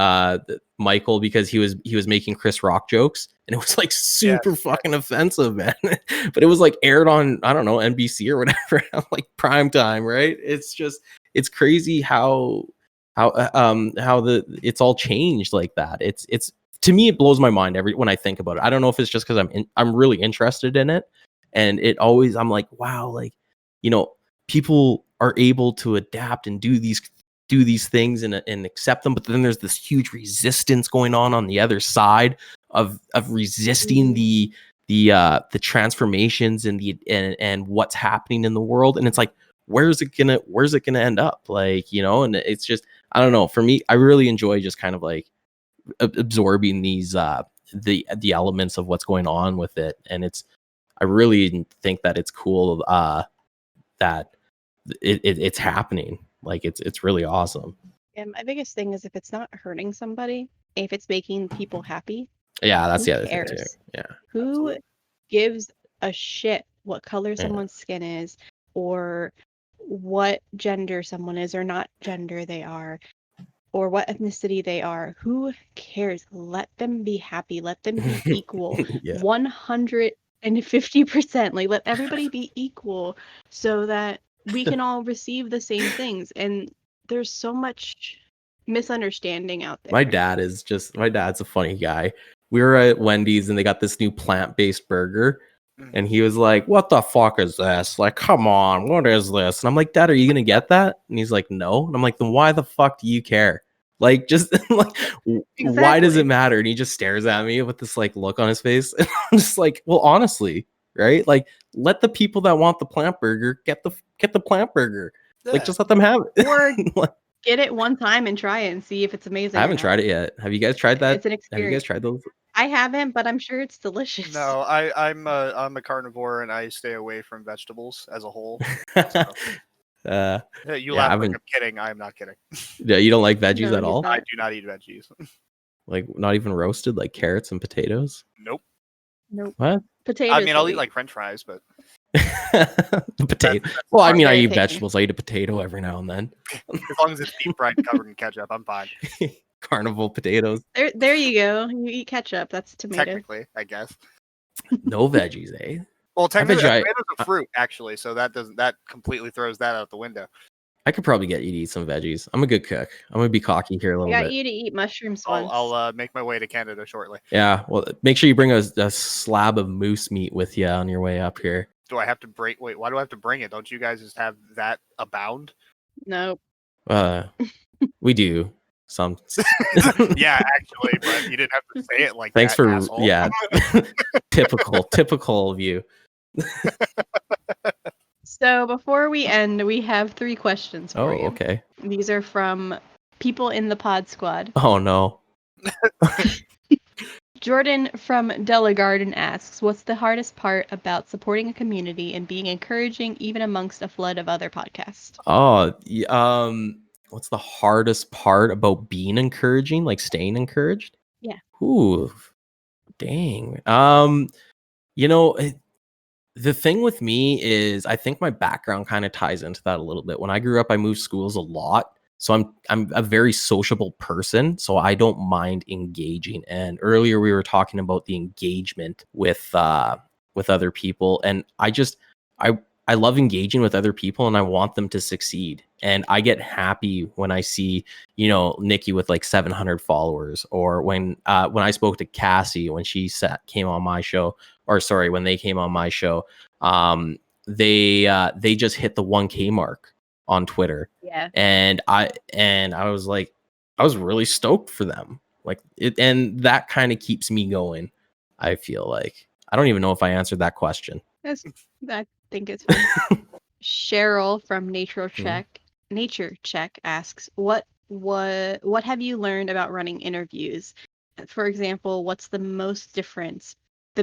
Michael because he was making Chris Rock jokes, and it was like super fucking offensive, man. But it was like aired on, I don't know, NBC or whatever, like prime time, right? It's just, it's crazy how it's all changed like that. It's to me, it blows my mind when I think about it. I don't know if it's just because I'm really interested in it, and I'm like, wow, like, you know, people are able to adapt and do these things and accept them, but then there's this huge resistance going on the other side of resisting the transformations and what's happening in the world. And it's like, where's it gonna end up, like, you know? And it's just, I don't know, for me, I really enjoy just kind of like absorbing these the elements of what's going on with it. And I really think that it's cool that it's happening. Like, it's really awesome. And my biggest thing is if it's not hurting somebody, if it's making people happy, Yeah, that's who the other thing cares? too. Yeah. Who Absolutely. gives a shit what color someone's skin is, or what gender someone is or not gender they are, or what ethnicity they are? Who cares? Let them be happy. Let them be equal. Yeah. 150%. Like, let everybody be equal so that we can all receive the same things. And there's so much misunderstanding out there. My dad's a funny guy. We were at Wendy's and they got this new plant-based burger. And he was like, what the fuck is this? Like, come on, what is this? And I'm like, Dad, are you going to get that? And he's like, no. And I'm like, then why the fuck do you care? Like, just like, why does it matter? And he just stares at me with this like look on his face. And I'm just like, well, honestly, right? Like, let the people that want the plant burger get the plant burger. Yeah. Like, just let them have it. Or get it one time and try it and see if it's amazing. I haven't tried it yet. Have you guys tried that? It's an experience. Have you guys tried those? I haven't, but I'm sure it's delicious. No, I'm a carnivore and I stay away from vegetables as a whole. So. You laugh like I'm kidding. I'm not kidding. Yeah, you don't like veggies at all? I do not eat veggies. Like, not even roasted, like carrots and potatoes? Nope. What? Potatoes. I mean, I'll eat like French fries, but potato. Well, I mean, I eat vegetables. I eat a potato every now and then. As long as it's deep fried and covered in ketchup, I'm fine. Carnival potatoes. There you go. You eat ketchup. That's tomato. Technically, I guess. No veggies, eh? Well, technically, tomatoes a fruit, actually, so that completely throws that out the window. I could probably get you to eat some veggies. I'm a good cook. I'm gonna be cocky here a little bit. I got you to eat mushrooms once. I'll make my way to Canada shortly. Yeah, well, make sure you bring a slab of moose meat with you on your way up here. Do I have to wait, why do I have to bring it? Don't you guys just have that abound? No. We do. Some. Yeah, actually, but you didn't have to say it like Thanks that. for asshole. Yeah. typical of you. So before we end, we have 3 questions for you. Oh, okay. These are from people in the pod squad. Oh no. Jordan from Delagarden asks, what's the hardest part about supporting a community and being encouraging even amongst a flood of other podcasts? Oh, what's the hardest part about being encouraging, like staying encouraged? Yeah. Ooh, dang. You know, the thing with me is I think my background kind of ties into that a little bit. When I grew up, I moved schools a lot. So I'm a very sociable person, so I don't mind engaging. And earlier we were talking about the engagement with other people, and I love engaging with other people, and I want them to succeed. And I get happy when I see, Nikki with like 700 followers, or when I spoke to Cassie when she came on my show, or sorry, when they came on my show, they just hit the 1K mark on Twitter. Yeah. And I was like, I was really stoked for them. Like it, and that kind of keeps me going. I feel like I don't even know if I answered that question. I think it's fine. Cheryl from Nature Check asks, what have you learned about running interviews? For example, what's the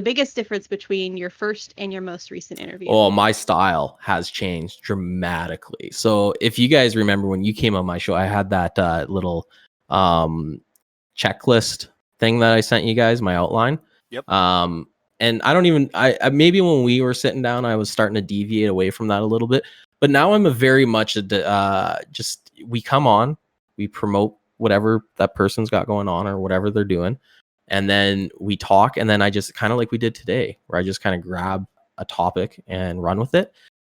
biggest difference between your first and your most recent interview? Oh, my style has changed dramatically. So if you guys remember when you came on my show, I had that little checklist thing that I sent you guys, my outline. Yep. And I maybe when we were sitting down, I was starting to deviate away from that a little bit. But now I'm a very much just we come on, we promote whatever that person's got going on or whatever they're doing, and then we talk, and then I just kind of like we did today, where I just kind of grab a topic and run with it.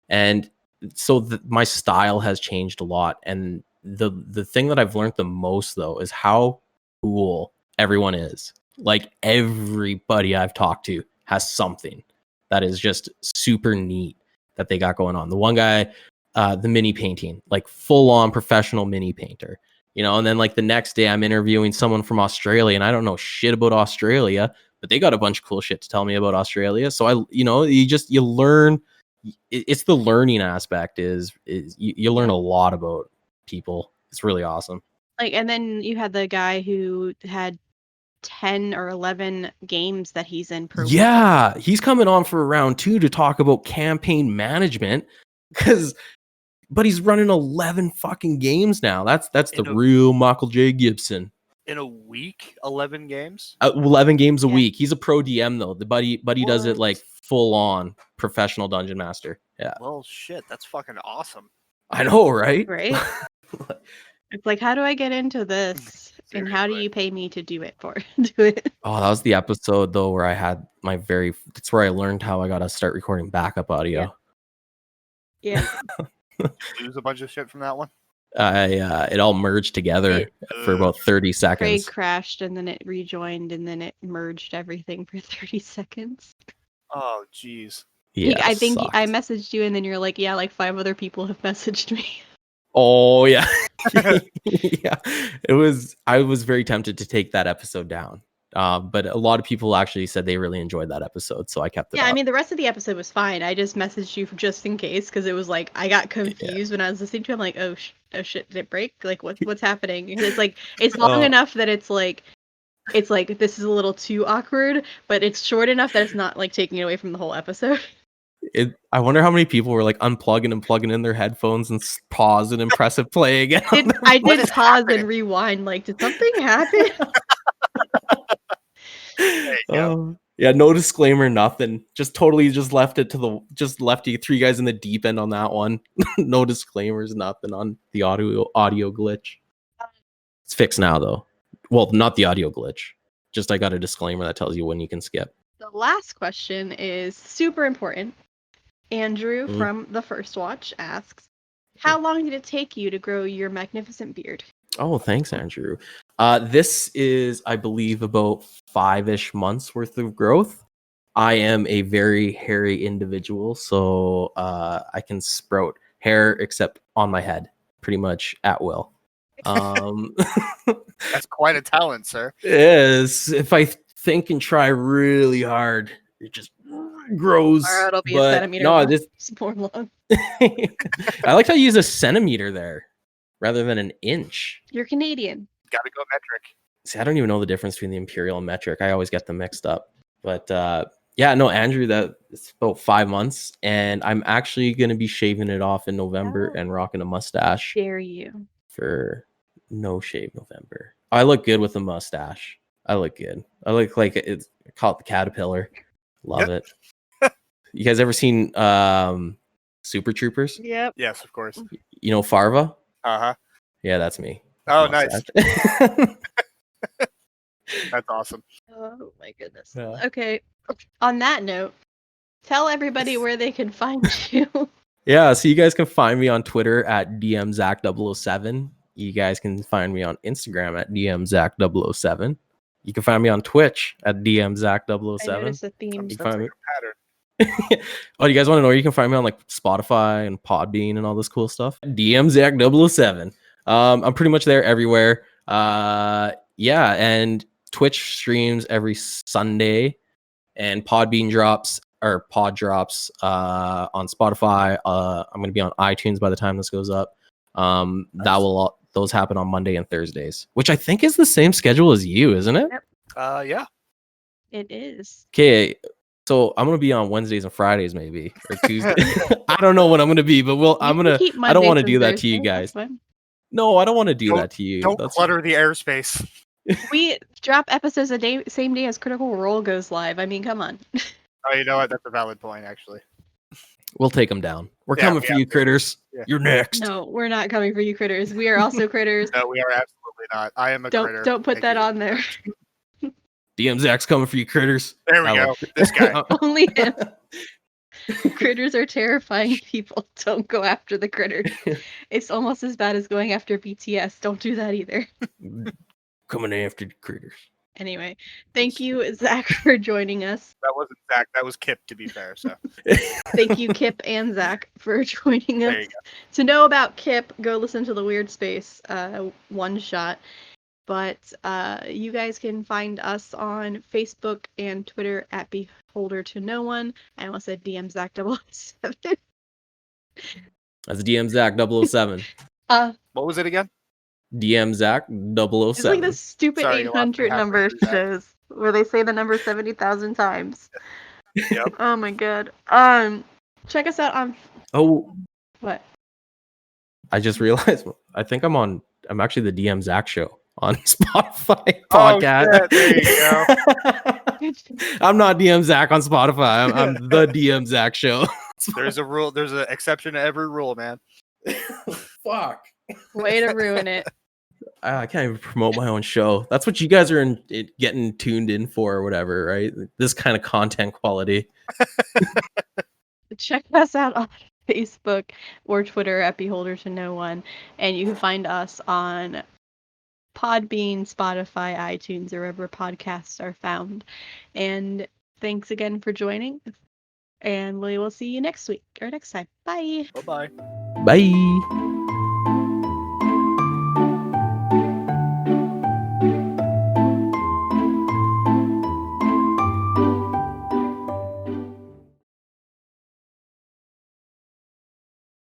And so my style has changed a lot. And the thing that I've learned the most though is how cool everyone is. Like everybody I've talked to has something that is just super neat that they got going on. The one guy, the mini painting, like full on professional mini painter, and then like the next day I'm interviewing someone from Australia, and I don't know shit about Australia, but they got a bunch of cool shit to tell me about Australia. So you learn. It's the learning aspect is you learn a lot about people. It's really awesome. Like, and then you had the guy who had 10 or 11 games that he's in per week. Yeah, he's coming on for round 2 to talk about campaign management, but he's running 11 fucking games now. That's the real Michael J. Gibson. In a week, 11 games? 11 games a week. He's a pro DM though. The buddy does it like full on professional dungeon master. Yeah. Well, shit, that's fucking awesome. I know, right? Right? It's like, how do I get into this? Seriously. And how do you pay me to do it? Oh, that was the episode though where I had that's where I learned how I got to start recording backup audio. Yeah. Did you lose a bunch of shit from that one? It all merged together for about 30 seconds. Craig crashed and then it rejoined and then it merged everything for 30 seconds. Oh, jeez. Yeah, I think I messaged you and then you're like, yeah, like 5 other people have messaged me. Oh yeah. Yeah. I was very tempted to take that episode down. But a lot of people actually said they really enjoyed that episode, so I kept it up. I mean, the rest of the episode was fine. I just messaged you just in case because it was like I got confused when I was listening to it. I'm like, oh shit, did it break? Like what's happening? And it's like it's long enough that it's like this is a little too awkward, but it's short enough that it's not like taking it away from the whole episode. I wonder how many people were like unplugging and plugging in their headphones and pause and impressive play again. I did pause and rewind. Like, did something happen? Yeah, no disclaimer, nothing. Just totally left it left you 3 guys in the deep end on that one. No disclaimers, nothing on the audio glitch. It's fixed now though. Well, not the audio glitch. Just I got a disclaimer that tells you when you can skip. The last question is super important. Andrew from The First Watch asks, how long did it take you to grow your magnificent beard? Oh, thanks, Andrew. This is, I believe, about 5-ish months worth of growth. I am a very hairy individual, so I can sprout hair except on my head, pretty much at will. That's quite a talent, sir. It is. If I think and try really hard, it just grows. Or it'll be a centimeter more long. I like how you use a centimeter there rather than an inch. You're Canadian. Gotta go metric. See, I don't even know the difference between the imperial and metric. I always get them mixed up. But Andrew, it's about 5 months, and I'm actually going to be shaving it off in November and rocking a mustache. Dare you? For No Shave November. I look good with a mustache. I look good. I look like it's called the caterpillar. Love it. You guys ever seen Super Troopers? Yep. Yes, of course. You know Farva? Uh-huh. Yeah, that's me. Oh, Mustache. That's awesome. Oh my goodness. Yeah. Okay. On that note, tell everybody where they can find you. Yeah, so you guys can find me on Twitter at DMZack007. You guys can find me on Instagram at DMZack007. You can find me on Twitch at I DMZack007. noticed a I'm theme. You can sensing find me. a pattern. Oh, you guys want to know where you can find me on like Spotify and Podbean and all this cool stuff? DMZack007. I'm pretty much there everywhere. Yeah, and Twitch streams every Sunday, and Podbean drops or Pod drops on Spotify. I'm gonna be on iTunes by the time this goes up. Those happen on Monday and Thursdays, which I think is the same schedule as you, isn't it? Yep. Yeah. It is. Okay, so I'm gonna be on Wednesdays and Fridays, maybe, or Tuesday. I don't know what I'm gonna be, but I don't want to do that to you guys. No, I don't want to do that to you. Don't clutter the airspace. We drop episodes a day, same day as Critical Role goes live. I mean, come on. Oh, you know what? That's a valid point, actually. We'll take them down. We're coming for you, critters. Yeah. You're next. No, we're not coming for you, critters. We are also critters. No, we are absolutely not. I am a critter. Don't put Thank that you. on there. DMZack's coming for you, critters. There we go. This guy. Only him. Critters are terrifying people. Don't go after the critters. It's almost as bad as going after BTS. Don't do that either. Coming after the critters. Anyway, thank you, Zach, for joining us. That wasn't Zach. That was Kip, to be fair. So Thank you, Kip and Zach, for joining there us. you go. To know about Kip, go listen to the Weird Space one shot. But you guys can find us on Facebook and Twitter at Beholder to No One. I almost said DMZack007. That's DMZack007. What was it again? DMZack007. It's like the stupid Sorry, you lost me 800 halfway number through that. shows where they say the number 70,000 times. Yep. Oh my god. Check us out on Oh, what? I just realized. I think I'm actually the DMZack show on Spotify Oh, podcast. shit, there you go. I'm not DMZack on Spotify. I'm the DMZack show. There's a rule. There's an exception to every rule, man. Fuck. Way to ruin it. I can't even promote my own show. That's what you guys are getting tuned in for or whatever, right? This kind of content quality. Check us out on Facebook or Twitter at Beholder to No One. And you can find us on Podbean, Spotify, iTunes, or wherever podcasts are found. And thanks again for joining. And we will see you next week or next time. Bye. Bye-bye. Bye.